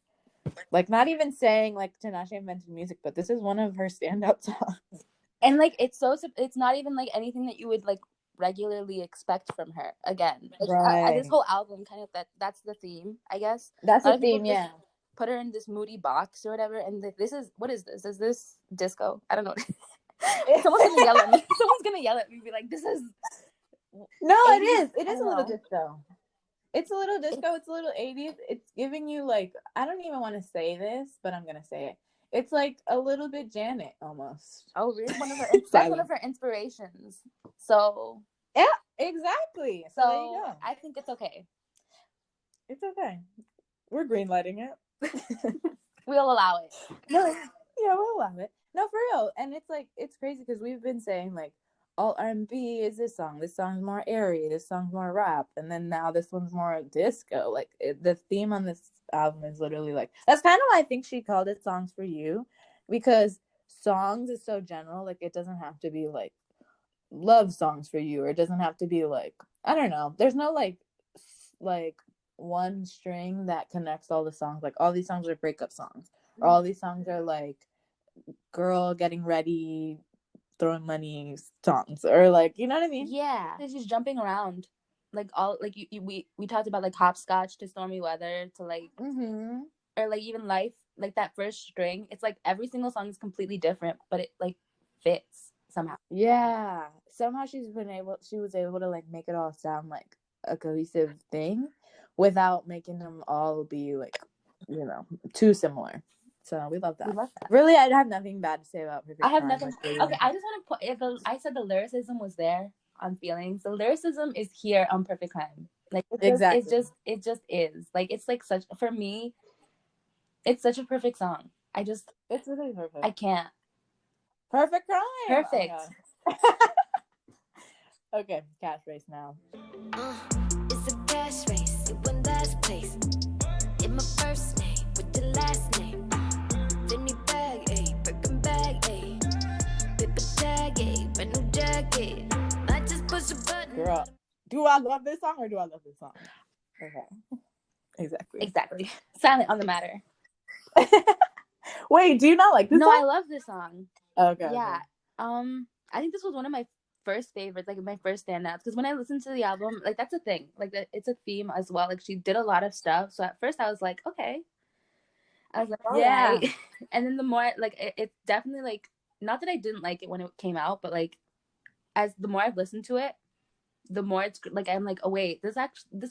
like not even saying like Tinashe invented music, but this is one of her standout songs. And like it's not even like anything that you would like regularly expect from her. Again, like, right? This whole album kind of that's the theme, I guess. That's the theme, yeah. Put her in this moody box or whatever, and this is what is this? Is this disco? I don't know. Someone's gonna yell at me. Someone's gonna yell at me and be like, this is... No, 80s. It is. It is a little disco. It's a little disco. It's a little 80s. It's giving you, like... I don't even want to say this, but I'm gonna say it. It's, like, a little bit Janet, almost. Oh, really? That's one of her inspirations. So... Yeah, exactly. So there you go. I think it's okay. It's okay. We're greenlighting it. We'll allow it. Yeah, we'll allow it. No, for real. And it's like, it's crazy because we've been saying like, alt-r&b is this song. This song's more airy. This song's more rap. And then now this one's more disco. Like the theme on this album is literally like, that's kind of why I think she called it Songs for You, because songs is so general. Like it doesn't have to be like love songs for you, or it doesn't have to be like, I don't know. There's no like one string that connects all the songs. Like all these songs are breakup songs, or all these songs are like girl getting ready, throwing money songs, or like, you know what I mean? Yeah, she's jumping around, like all like we talked about like hopscotch to stormy weather to like or like even life, like that first string. It's like every single song is completely different, but it like fits somehow. Yeah, somehow she was able to like make it all sound like a cohesive thing without making them all be like, you know, too similar. So we love that. Really, I have nothing bad to say about Perfect Crime. I have nothing. Okay, I just want to put. I said the lyricism was there on Feelings. The lyricism is here on Perfect Crime. Like exactly. It just is. Like it's like such, for me, it's such a perfect song. It's really perfect. I can't. Perfect Crime. Perfect. Oh, okay, cash race now. It's a cash race. You win last place. In my first name with the last name. Jenny bag, ayy, Birkin bag, ayy. Paper tag, ayy, brand new jacket. I just push a button. Girl, do do I love this song or do I love this song? Okay. Exactly. Silent on the matter. Wait, do you not like this song? No, I love this song. Okay. Yeah. Okay. I think this was one of my first favorites, like my first standouts. Because when I listened to the album, like that's a thing. Like it's a theme as well. Like she did a lot of stuff. So at first I was like, okay. I was like, all right. And then the more like it's definitely like, not that I didn't like it when it came out, but like as the more I've listened to it, the more it's like I'm like, oh wait, this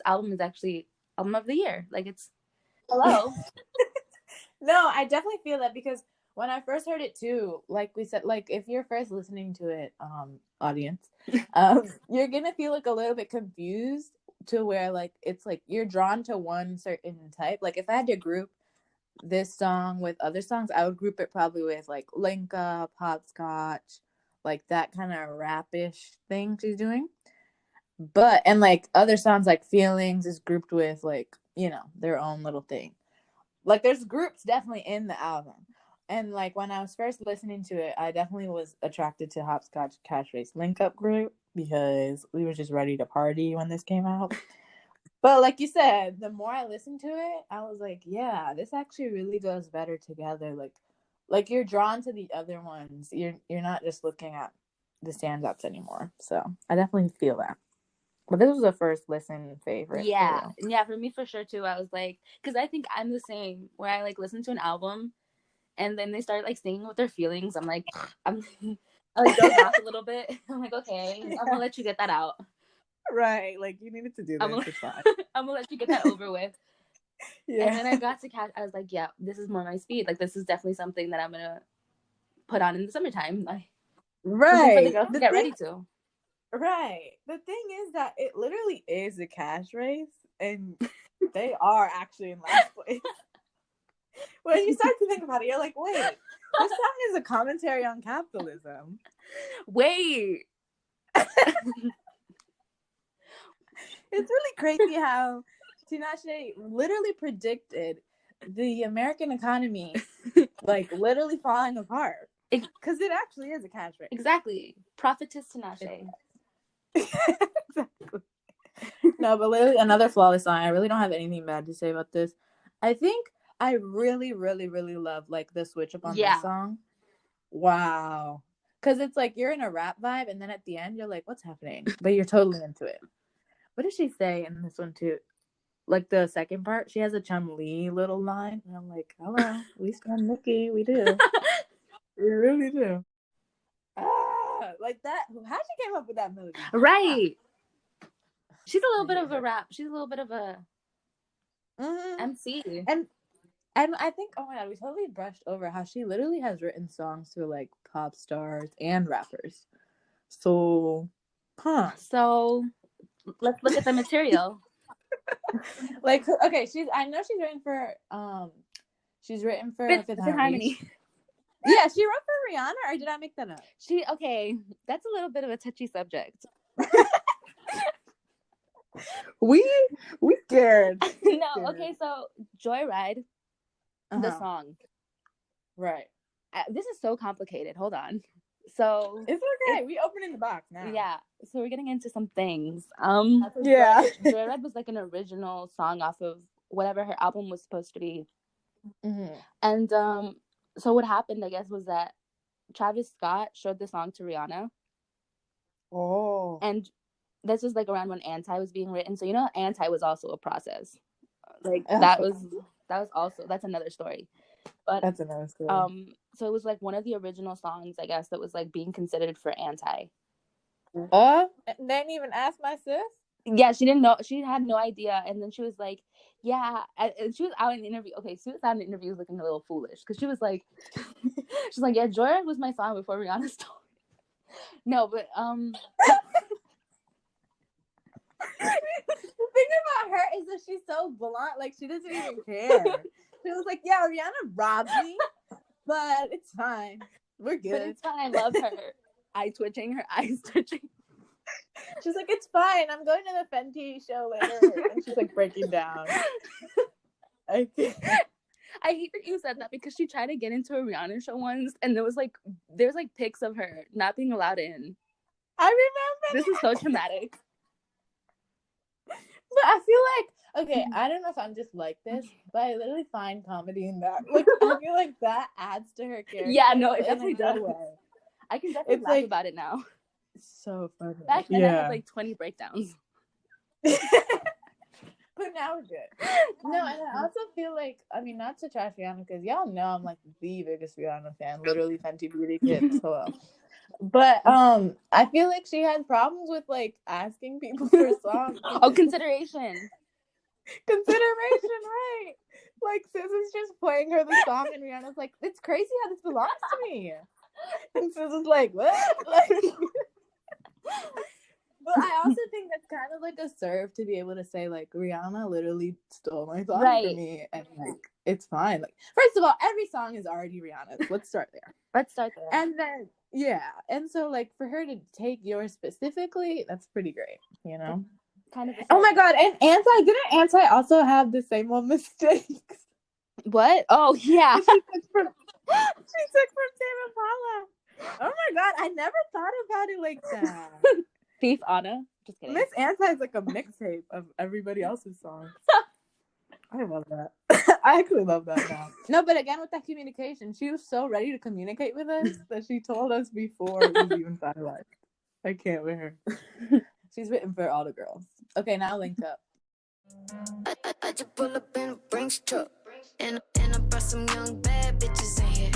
album is actually album of the year. Like it's hello. No, I definitely feel that because when I first heard it too, like we said, like if you're first listening to it, audience, you're gonna feel like a little bit confused to where like it's like you're drawn to one certain type. Like if I had to group this song with other songs, I would group it probably with like Link Up, Hopscotch, like that kind of rapish thing she's doing. But and like other songs like Feelings is grouped with like, you know, their own little thing. Like there's groups definitely in the album. And like when I was first listening to it, I definitely was attracted to Hopscotch Cash Race Link Up group because we were just ready to party when this came out. But like you said, the more I listened to it, I was like, yeah, this actually really goes better together. Like you're drawn to the other ones. You're not just looking at the standouts anymore. So I definitely feel that. But this was a first listen favorite. Yeah. Yeah, for me for sure too. I was like, because I think I'm the same where I like listen to an album and then they start like singing with their feelings. I'm like, I like go back a little bit. I'm like, okay, yeah. I'm gonna let you get that out. Right, like you needed to do this. It's fine. I'm gonna let you get that over with. Yeah. And then I got to catch. I was like, yeah, this is more my speed. Like this is definitely something that I'm gonna put on in the summertime. Like, right. For the girls to get ready to. Right. The thing is that it literally is a cash race, and they are actually in last place. When you start to think about it, you're like, wait, this song is a commentary on capitalism. Wait. It's really crazy how Tinashe literally predicted the American economy, like literally falling apart. Because it actually is a cash race. Exactly. Prophetess Tinashe. Exactly. No, but literally another flawless song. I really don't have anything bad to say about this. I think I really, really, really love like the switch up on this song. Wow. Because it's like you're in a rap vibe and then at the end you're like, what's happening? But you're totally into it. What does she say in this one too? Like the second part, she has a Chum-Li little line. And I'm like, hello, we stand Nikki. We do. We really do. Like that. How she came up with that melody? Right. She's a little bit of a rap. She's a little bit of a MC. And I think, oh my god, we totally brushed over how she literally has written songs for like pop stars and rappers. So, So let's look at the material. Like, okay, I know she's written for Fifth Harmony. Yeah, she wrote for Rihanna, or did I make that up? Okay, that's a little bit of a touchy subject. we scared. No, okay, so Joyride, the song. Right. This is so complicated. Hold on. So it's okay. We opening the box now. Yeah. So we're getting into some things. Yeah. Joyride was like an original song off of whatever her album was supposed to be. Mm-hmm. And so what happened, I guess, was that Travis Scott showed the song to Rihanna. Oh. And this was like around when Anti was being written. So, you know, Anti was also a process. Like that's another story. But that's another story. So it was like one of the original songs, I guess, that was like being considered for Anti. Didn't even ask my sis? Yeah, she didn't know. She had no idea. And then she was like, yeah. And she was out in the interview. Okay, she was out in the interviews looking a little foolish. Because she was like, yeah, Joyride was my song before Rihanna's song. No, but the thing about her is that she's so blunt. Like, she doesn't even care. She was like, yeah, Rihanna robbed me, but it's fine. We're good. But it's fine. I love her. Eyes twitching. She's like, it's fine. I'm going to the Fenty show later. And she's like breaking down. I hate that you said that because she tried to get into a Rihanna show once and there's like pics of her not being allowed in. I remember. This is so traumatic. Okay, I don't know if I'm just like this, but I literally find comedy in that. Like, I feel like that adds to her character. Yeah, no, it definitely does. Way. I can definitely laugh about it now. It's so funny. Back then, I had like 20 breakdowns. But now we're good. No, and I also feel like, I mean, not to trash Rihanna, because y'all know I'm like the biggest Rihanna fan, literally Fenty Beauty Kids. Hello. But I feel like she had problems with like asking people for songs. Consideration, right? Like Sis is just playing her the song, and Rihanna's like, "It's crazy how this belongs to me," and Sis is like, "What?" Like, but I also think that's kind of like a serve to be able to say like Rihanna literally stole my song from me, and like it's fine. Like, first of all, every song is already Rihanna's. Let's start there. And then and so like for her to take yours specifically, that's pretty great, you know. Kind of. Oh my god! And didn't Anti also have the same one mistakes? What? Oh yeah. She took from Tame Impala. Oh my god! I never thought about it like that. Thief Anna. Just kidding. Miss Anti is like a mixtape of everybody else's songs. I love that. I actually love that now. No, but again with that communication, she was so ready to communicate with us that she told us before it was even finalized. I can't with her. She's written for all the girls. Okay, now link up. I just pull up in a Brinks truck, and I brought some young bad bitches in here.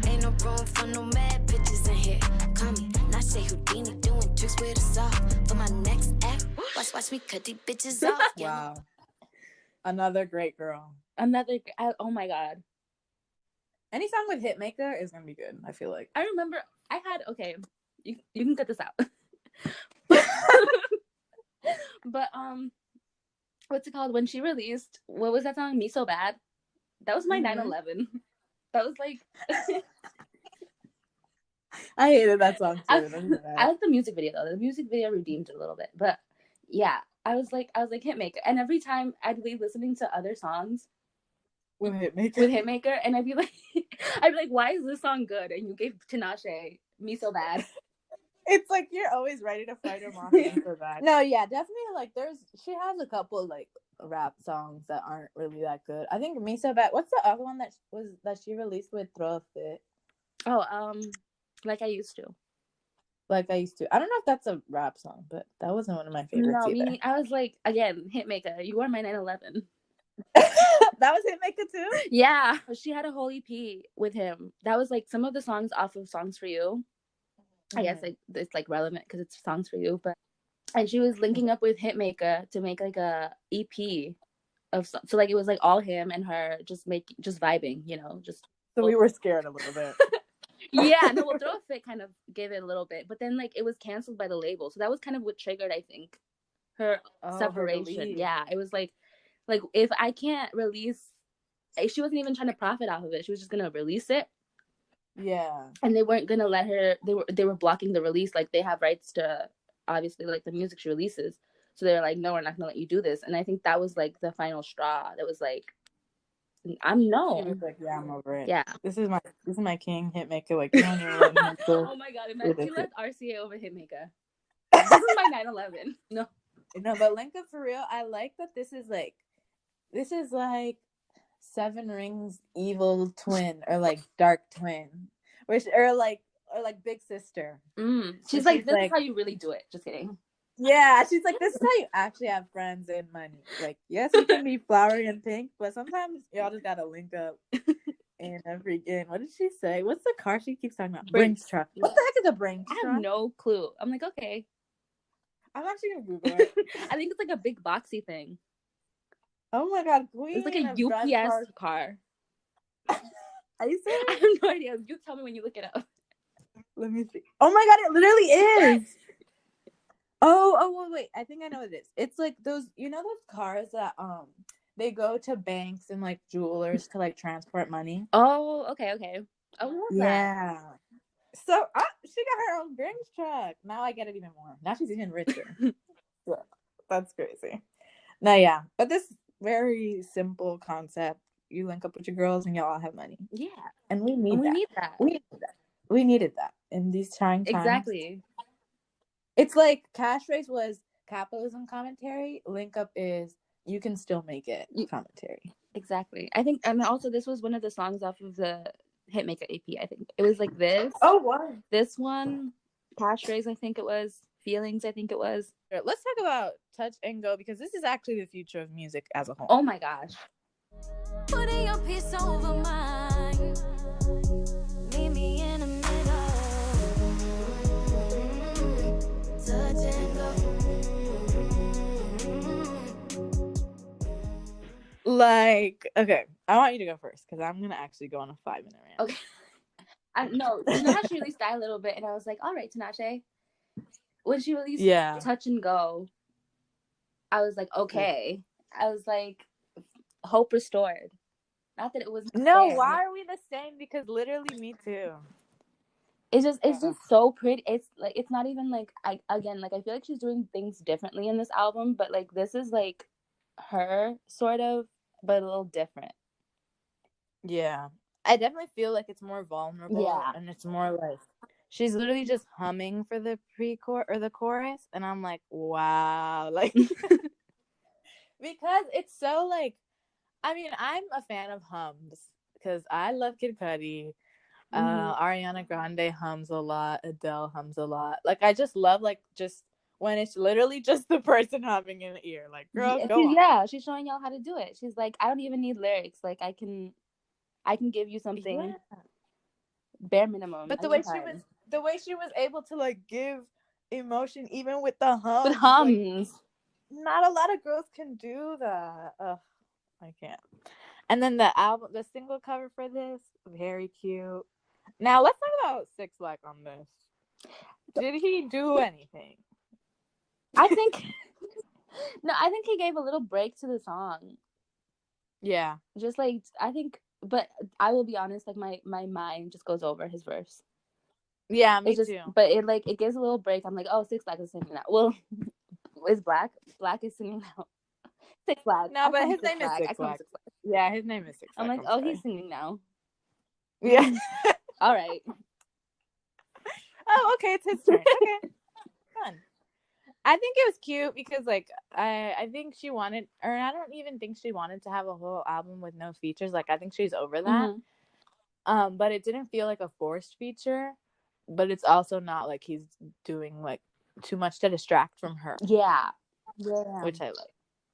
Ain't no room for no mad bitches in here. Call me, not say Houdini doing tricks with us off. For my next act, watch me cut these bitches off. Wow, another great girl. Oh my god. Any song with Hitmaker is gonna be good. I feel like. I remember I had you can cut this out. But what's it called? When she released, what was that song? Me So Bad? That was my 9/11. That was like I hated that song too. I like the music video though. The music video redeemed it a little bit. But yeah, I was like Hitmaker. And every time I'd be listening to other songs with Hitmaker, and I'd be like, why is this song good? And you gave Tinashe Me So Bad. It's like you're always ready to fight her mom for that. No, yeah, definitely. Like, she has a couple like rap songs that aren't really that good. I think Me So Bad. What's the other one that she released with Throw a Fit? Oh, Like I Used To. I don't know if that's a rap song, but that wasn't one of my favorites either. I was like, again, Hitmaker. You are my 9/11. That was Hitmaker too? Yeah, she had a whole EP with him. That was like some of the songs off of Songs for You. I guess like it's like relevant because it's Songs for You, and she was linking up with Hitmaker to make like a EP of so like it was like all him and her just vibing, you know, just. So we were scared a little bit. Yeah, no, well, Throw a Fit kind of gave it a little bit, but then like it was canceled by the label, so that was kind of what triggered, I think, her separation. Yeah, it was like if I can't release, she wasn't even trying to profit off of it. She was just gonna release it. Yeah, and they weren't gonna let her. They were blocking the release. Like they have rights to obviously like the music she releases. So they're like, no, we're not gonna let you do this. And I think that was like the final straw. That was like, She was like, yeah, I'm over it. Yeah, this is my king Hitmaker. Like, you're on your own. Oh my god, imagine she left RCA over Hitmaker. This is my 9/11. No, but Link Up for real. I like that. This is like Seven Rings evil twin or like dark twin, or like big sister. She's like, this is how you really do it. Just kidding. Yeah, she's like, this is how you actually have friends and money. Like, yes, you can be flowery and pink, but sometimes y'all just gotta link up. And a freaking, what did she say? What's the car she keeps talking about? Brinks truck. What the heck is a Brinks truck? I have no clue. I'm like, okay. I'm actually gonna Google it. I think it's like a big boxy thing. Oh my god, Queen! It's like a UPS car. Are you serious? I have no idea. You tell me when you look it up. Let me see. Oh my god, it literally is. Oh, wait. I think I know what it is. It's like those cars that they go to banks and like jewelers to like transport money. Oh, okay. Oh, yeah. That. So she got her own Brinks truck. Now I get it even more. Now she's even richer. So, that's crazy. No, yeah, but this very simple concept. You link up with your girls and y'all have money. Yeah, and we need that. We needed that in these trying times. Exactly. It's like Cash Race was capitalism commentary. Link Up is you can still make it commentary. Exactly. I think, and also this was one of the songs off of the Hitmaker EP. I think it was like this. Oh, wow. This one, Passphrase, I think it was. Feelings, I think it was. Let's talk about Touch and Go, because this is actually the future of music as a whole. Oh my gosh. Putting your peace over mine. Meet me in the middle. Touch and go. Like, okay, I want you to go first because I'm gonna actually go on a 5-minute rant. Okay. No, Tinashe released that a little bit, and I was like, all right, Tinashe. When she released Touch and Go, I was like, okay. I was like, hope restored. Not that it was no fair. Why are we the same? Because literally me too. It's just so pretty. It's like, it's not even like, I feel like she's doing things differently in this album, but like this is like her sort of, but a little different. Yeah, I definitely feel like it's more vulnerable, and it's more like she's literally just humming for the pre-chorus or the chorus, and I'm like, wow, like because it's so like, I mean, I'm a fan of hums because I love Kid Cudi. Ariana Grande hums a lot. Adele hums a lot. Like, I just love like just when it's literally just the person humming in the ear. Like, girl, go on. Yeah, she's showing y'all how to do it. She's like, I don't even need lyrics. Like, I can give you something bare minimum. But the way she was able to like give emotion even with the hums. Like, not a lot of girls can do that. Ugh, I can't. And then the single cover for this, very cute. Now let's talk about Six Flag on this. Did he do anything? I think he gave a little break to the song. Yeah. Just like, I think, but I will be honest, like my mind just goes over his verse. Yeah, me too. But it gives a little break. I'm like, oh, Six Flag is singing now. Well, is Black is singing now. Six Flag. No, but his name is Six Flag. Yeah, his name is Six Flag. I'm like, oh, he's singing now. Yeah. All right. Oh, okay, it's his turn. Okay. Fun. I think it was cute because, like, I think she wanted, or I don't even think she wanted to have a whole album with no features. Like, I think she's over that. Mm-hmm. But it didn't feel like a forced feature. But it's also not like he's doing like too much to distract from her. Yeah. Which I like.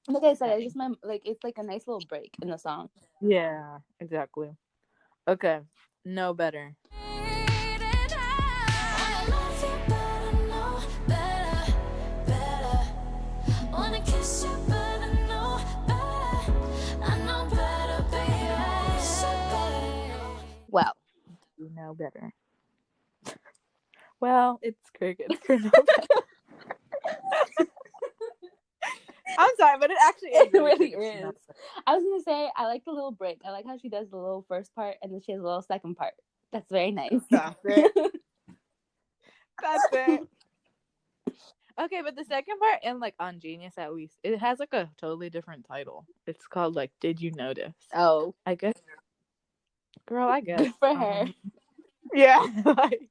Like I said, it's just it's like a nice little break in the song. Yeah, exactly. Okay, Know Better. Well, you know better. Well, it's crickets for Know Better. I'm sorry, but it actually is. It really is. I was gonna say, I like the little break. I like how she does the little first part and then she has a little second part. That's very nice. That's it. That's it. Okay, but the second part, and like on Genius at least, it has like a totally different title. It's called like Did You Notice? Oh, I guess. Girl, I guess. Good for her. Yeah. Like,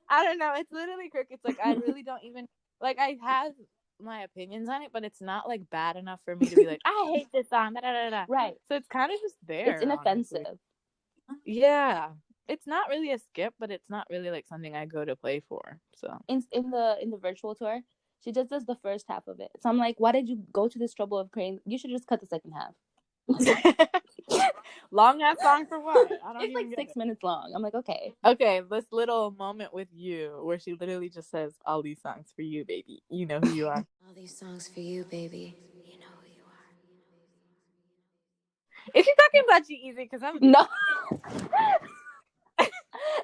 I don't know. It's literally crickets. Like, I really don't even, like, I have my opinions on it, but it's not like bad enough for me to be like, I hate this song. Da, da, da, da. Right. So it's kind of just there. It's inoffensive. Honestly. Yeah. It's not really a skip, but it's not really like something I go to play for. So in the virtual tour, she just does the first half of it. So I'm like, why did you go to this trouble of creating? You should just cut the second half. Long ass song for what? It's like 6 minutes long. I'm like, okay. Okay, this little moment with you where she literally just says, all these songs for you, baby. You know who you are. All these songs for you, baby. You know who you are. Is she talking about G-Eazy? Because I'm no.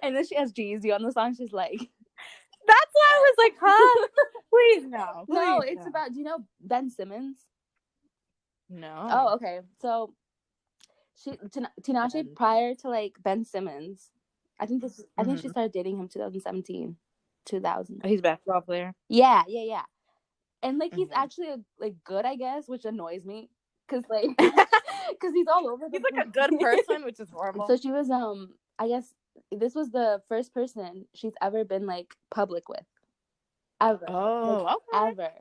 And then she has G-Eazy on the song. She's like, that's why I was like, huh? Please no. Please no, it's about, do you know Ben Simmons? No. Oh, okay. So Tinashe, prior to like Ben Simmons, I think she started dating him 2017. Oh, he's a basketball player? Yeah. And like he's actually like good, I guess, which annoys me because like because he's all over. He's like a good person, which is horrible. So she was I guess this was the first person she's ever been like public with, ever. Oh, like, okay. Ever.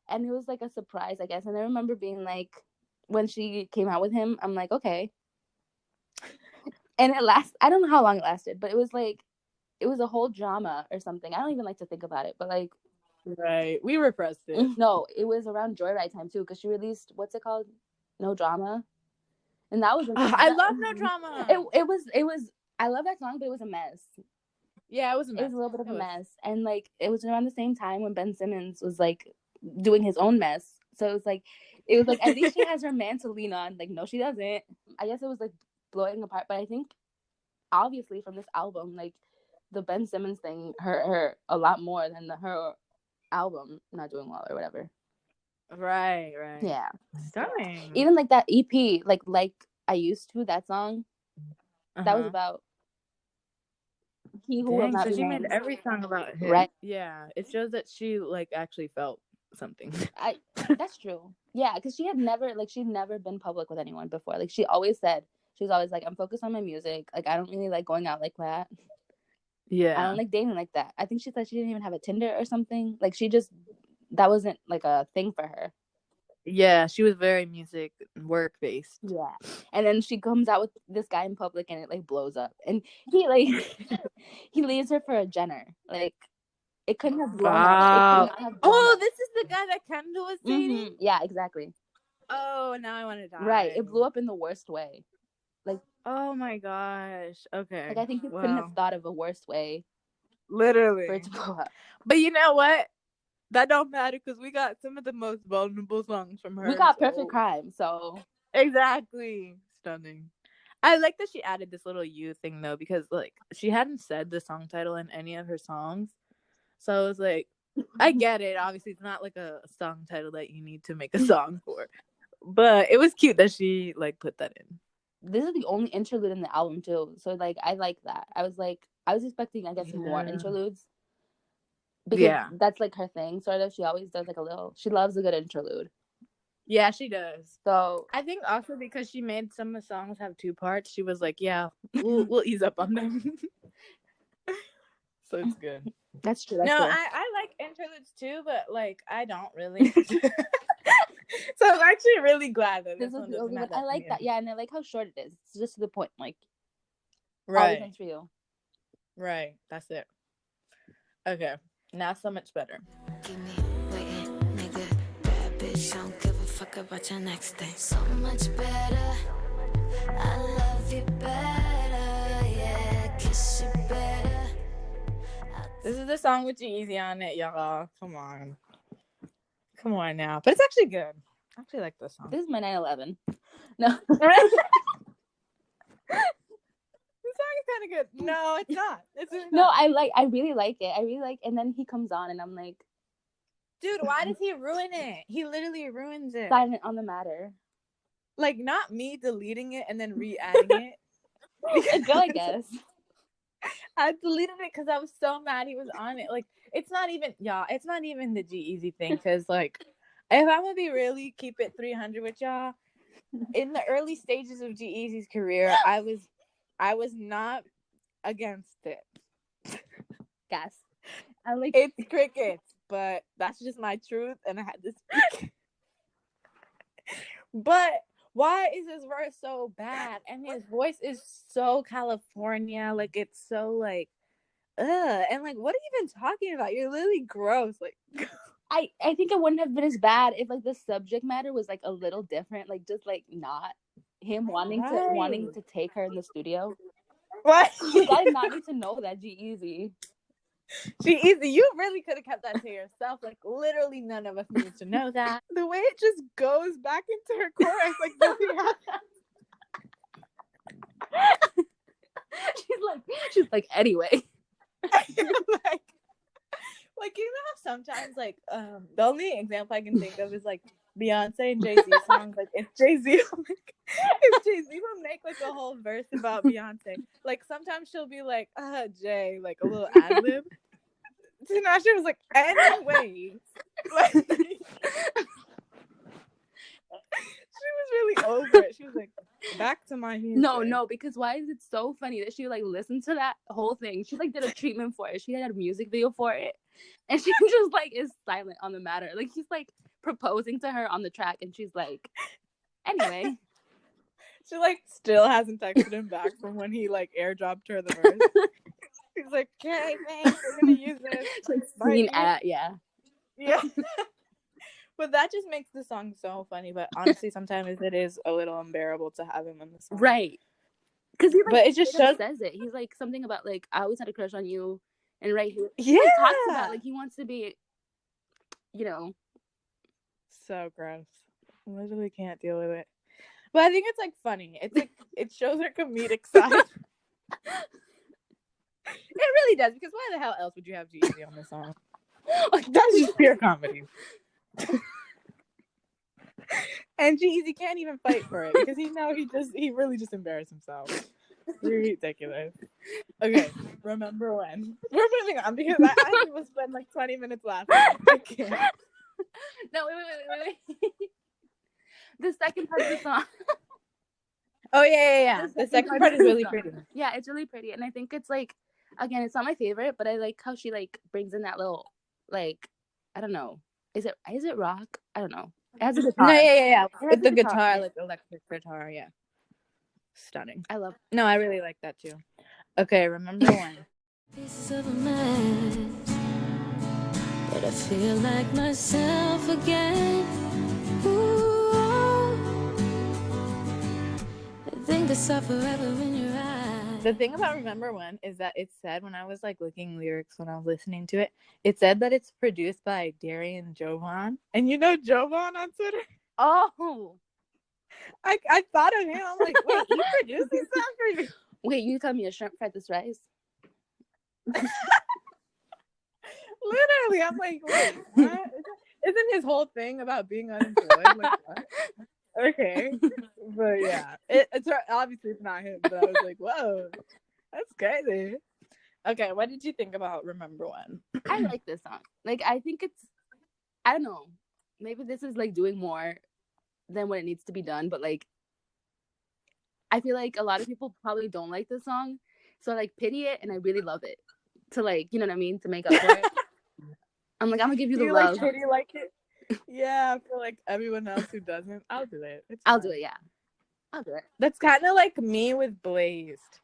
And it was like a surprise, I guess. And I remember being like, when she came out with him, I'm like, okay. And I don't know how long it lasted, but it was like, it was a whole drama or something. I don't even like to think about it, but like, right, we repressed it. No, it was around Joyride time too, because she released, what's it called? No Drama. And that was I love No Drama. It was I love that song, but it was a mess. Yeah, it was a mess. It was a little bit of a mess. And like, it was around the same time when Ben Simmons was like doing his own mess. So it was like at least she has her man to lean on. Like, no, she doesn't. I guess it was like blowing apart, but I think obviously from this album, like the Ben Simmons thing hurt her a lot more than her album not doing well or whatever. Right. Yeah. Stunning. Even like that EP, like I Used To, that song, that was about he who will not be named. So she made every song about him. Right. Yeah. It shows that she like actually felt something. That's true. Yeah, because she'd never been public with anyone before. Like she was always like, I'm focused on my music. Like I don't really like going out like that. Yeah. I don't like dating like that. I think she said she didn't even have a Tinder or something. Like that wasn't like a thing for her. Yeah, she was very music work based. Yeah. And then she comes out with this guy in public and it like blows up. And he like he leaves her for a Jenner. Like it couldn't have blown up. This is the guy that Kendall was dating? Mm-hmm. Yeah, exactly. Oh, now I want to die. Right. It blew up in the worst way. Like, oh my gosh. Okay. Like I think you couldn't have thought of a worse way. Literally. For it to blow up. But you know what? That don't matter because we got some of the most vulnerable songs from her. We got Perfect Crime, so. Exactly. Stunning. I like that she added this little you thing though, because like she hadn't said the song title in any of her songs. So I was like, I get it. Obviously, it's not like a song title that you need to make a song for. But it was cute that she like put that in. This is the only interlude in the album too. So like I like that. I was expecting, I guess, more interludes. Because that's like her thing, sort of. She always does like she loves a good interlude. Yeah, she does. So I think also because she made some of the songs have two parts, she was like, yeah, we'll ease up on them. So it's good. That's true. I like interludes too, but like I don't really. So I'm actually really glad that this one doesn't have that. I like that. Yeah, and I like how short it is. It's just to the point. Like, right. All for you. Right. That's it. Okay. Now so much better. Give me waiting, nigga. Bad bitch, don't give a fuck about your next thing. So much better. I love you better. Yeah, kiss you better. This is the song with G-Eazy on it, y'all. Come on now. But it's actually good. I actually like this song. This is my 9/11. No. This song is kind of good. No, it's not. It's really not. I really like it. And then he comes on and I'm like, dude, why does he ruin it? He literally ruins it. Silent on the Matter. Like, not me deleting it and then re-adding it. It's good, I guess. I deleted it because I was so mad he was on it. Like, it's not even the G-Eazy thing. Because, like, if I'm going to be really keep it 300 with y'all, in the early stages of G-Eazy's career, I was not against it. Yes. I like it's crickets, but that's just my truth, and I had to speak. But why is his verse so bad? And his voice is so California. Like, it's so, like, and, like, what are you even talking about? You're literally gross. Like, I think it wouldn't have been as bad if, like, the subject matter was, like, a little different. Like, just, like, not him wanting to take her in the studio. What? You guys not need to know that, G-Eazy. G-Eazy, you really could have kept that to yourself. Like, literally none of us need to know that. The way it just goes back into her chorus, like, nothing happened. She's like, anyway. like, you know how sometimes, like, the only example I can think of is, like, Beyonce and Jay-Z songs. Like, if Jay-Z will make, like, a whole verse about Beyonce, like, sometimes she'll be like, Jay, like, a little ad-lib. Tinashe was like, anyway. Like, she was really over it. She was like, back to my music. No, because why is it so funny that she, like, listened to that whole thing? She, like, did a treatment for it. She had a music video for it. And she just, like, is silent on the matter. Like, she's like, proposing to her on the track, and she's like, anyway. She like still hasn't texted him back from when he like airdropped her the verse. He's like, okay, thanks, we're gonna use this. Like, yeah. But that just makes the song so funny. But honestly, sometimes it is a little unbearable to have him in the song. Right. Because he, like, but it just says it. He's like something about like, I always had a crush on you, and right here, he like, talks about like he wants to be, you know. So gross. I literally can't deal with it. But I think it's like funny. It's like it shows her comedic side. It really does, because why the hell else would you have G-Eazy on this song? Like, that's just pure comedy. And G-Eazy can't even fight for it because he really just embarrassed himself. Ridiculous. Okay, remember when? We're moving on because I will spend like 20 minutes laughing. I can't. No, wait. The second part of the song. Oh yeah. The second part is really pretty. Yeah, it's really pretty, and I think it's like, again, it's not my favorite, but I like how she like brings in that little, like, I don't know, is it rock? I don't know. It has a guitar. No, yeah. With the guitar, like electric guitar, yeah. Stunning. I love it. No, I really like that too. Okay, remember when? Pieces of a mess, but I feel like myself again. Ooh, I think I saw forever in your eyes. The thing about Remember When is that it said, when I was like looking lyrics when I was listening to it, it said that it's produced by Darian Jovan. And you know Jovan on Twitter? Oh. I thought of him. I'm like, wait, he produced this song for you? Wait, you tell me a shrimp fried this rice? Literally, I'm like, wait, what? Isn't his whole thing about being unemployed? Like, what? Okay. But yeah, it's obviously it's not him, but I was like, whoa, that's crazy. Okay, what did you think about Remember When? I like this song. Like, I think it's, I don't know, maybe this is like doing more than what it needs to be done, but like, I feel like a lot of people probably don't like this song, so I like pity it, and I really love it to, like, you know what I mean, to make up for it. I'm like, I'm gonna give you the love. Like pity like it? Yeah, I feel like everyone else who doesn't, I'll do it. I'll do it, yeah. I'll do it. That's kind of like me with Blazed.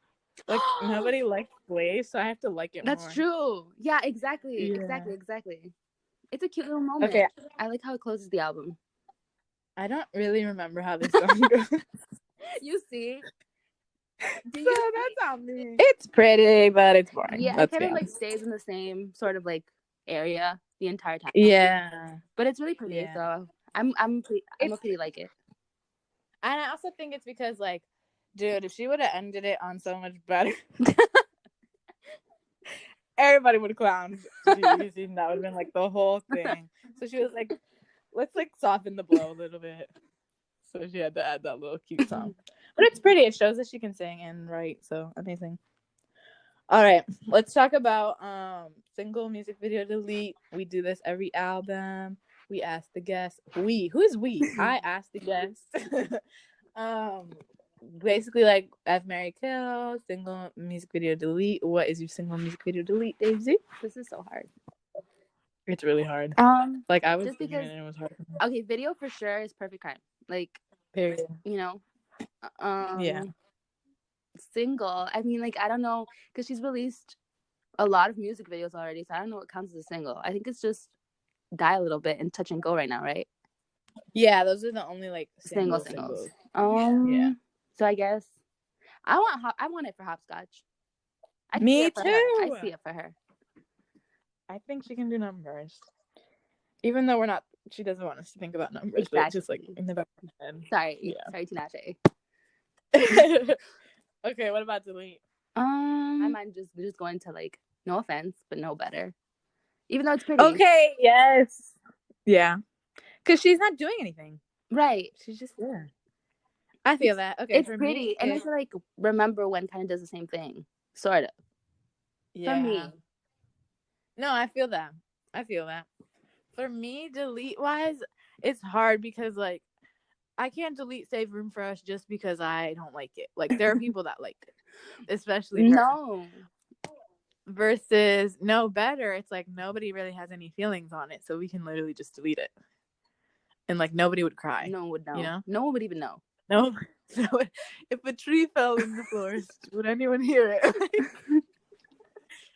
Like, nobody likes Blazed, so I have to like it more. That's true. Yeah, exactly. Yeah. Exactly. It's a cute little moment. Okay. I like how it closes the album. I don't really remember how this song goes. You see? That's on me. It's pretty, but it's boring. Yeah, it kind of like stays in the same sort of like area the entire time. Yeah. But it's really pretty, so I'm a pretty like it. And I also think it's because, like, dude, if she would have ended it on so much better, everybody would have clowned G-Eazy, and that would have been like the whole thing. So she was like, let's like soften the blow a little bit. So she had to add that little cute song. But it's pretty. It shows that she can sing and write, so amazing. All right, let's talk about single music video delete. We do this every album. We ask the guests. Who is we? I asked the guests. Basically, like, F, Marry, Kill, single music video delete. What is your single music video delete, Daisy? This is so hard. It's really hard. Like, I was thinking it was hard. Okay, video for sure is Perfect Crime. Like, period. You know. Yeah. Single. I mean, like, I don't know, because she's released a lot of music videos already, so I don't know what counts as a single. I think it's just Die a Little Bit and Touch and Go right now, right? Yeah, those are the only like singles. Yeah. So I guess I want it for Hopscotch. Me too. I see it for her. I think she can do numbers, even though she doesn't want us to think about numbers, exactly. But just like in the back of her head. Sorry, Tinashe. Okay, what about delete? I mind just going to, like, no offense, but no better. Even though it's pretty. Okay, yes. Yeah. Because she's not doing anything. Right. She's just there. I feel that. Okay. It's pretty. And I feel like Remember When kind of does the same thing. Sort of. Yeah. For me. No, I feel that. For me, delete-wise, it's hard because, like, I can't delete Save Room for Us just because I don't like it. Like, there are people that like it. Especially her. No. Versus No Better, it's like nobody really has any feelings on it, so we can literally just delete it. and like nobody would cry. No one would know. You know? No one would even know. No. If a tree fell in the forest, would anyone hear it?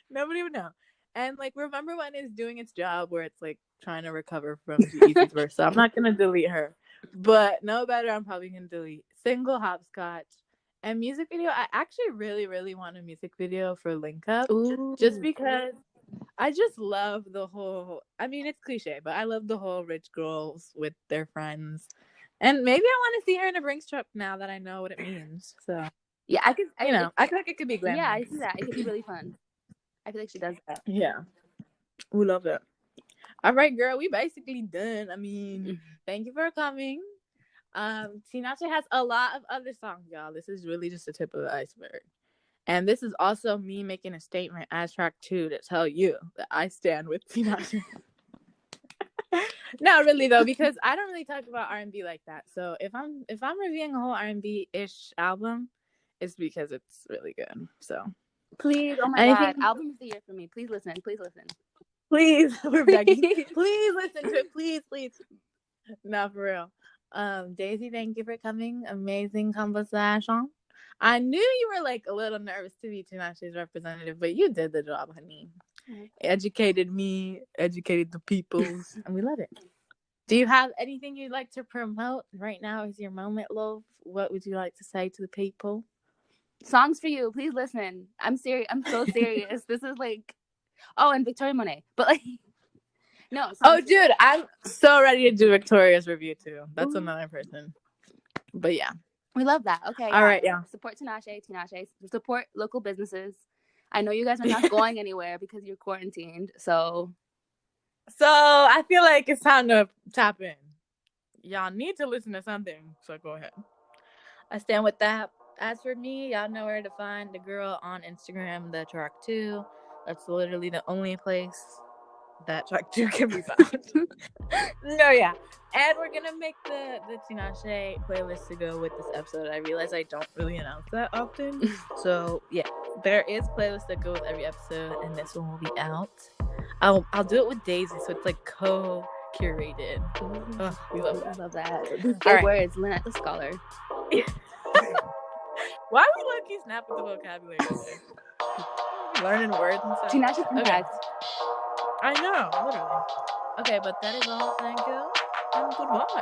Nobody would know. And like, remember when it's doing its job where it's like trying to recover from G-Eazy's verse? So I'm not gonna delete her, but no better. I'm probably gonna delete Single, Hopscotch, and music video. I actually really, really want a music video for Link Up. Ooh. Just because I just love the whole. I mean, it's cliche, but I love the whole rich girls with their friends. And maybe I want to see her in a Brinks truck now that I know what it means. So yeah, I feel like it could be glamorous. Yeah, I see that. It could be really fun. I feel like she does that. Yeah, we love that. All right, girl, we basically done. I mean, thank you for coming. Tinashe has a lot of other songs, y'all. This is really just the tip of the iceberg. And this is also me making a statement as track 2 to tell you that I stand with Tinashe. Not really though, because I don't really talk about R&B like that. So if I'm reviewing a whole R&B-ish album, it's because it's really good. So please, oh my god, album of the year for me. Please listen. Please, we're begging. Please listen to it. Please. No, for real. Daisy, thank you for coming. Amazing conversation. I knew you were like a little nervous to be Tinashe's representative, but you did the job, honey. Educated me, educated the peoples, and we love it. Do you have anything you'd like to promote? Right now is your moment, love. What would you like to say to the people? Songs for you. Please listen. I'm serious. I'm so serious. This is like, and Victoria Monet. But like, no. Oh, dude, I'm so ready to do Victoria's review too. That's another person. But yeah. We love that. Okay. All right, yeah. Support Tinashe. Support local businesses. I know you guys are not going anywhere because you're quarantined. So I feel like it's time to tap in. Y'all need to listen to something. So go ahead. I stand with that. As for me, y'all know where to find the girl on Instagram, the track 2. That's literally the only place that track 2 can be found. No, yeah. And we're gonna make the Tinashe playlist to go with this episode. I realize I don't really announce that often. So yeah, there is playlists that go with every episode, and this one will be out. I'll do it with Daisy, so it's like co-curated. We love that. Love that. These big words, Lynette the scholar. Why are we lucky snap with the vocabulary today? Learning words and stuff. Tinashe impact. I know, literally. Okay, but that is all. Thank you, and goodbye.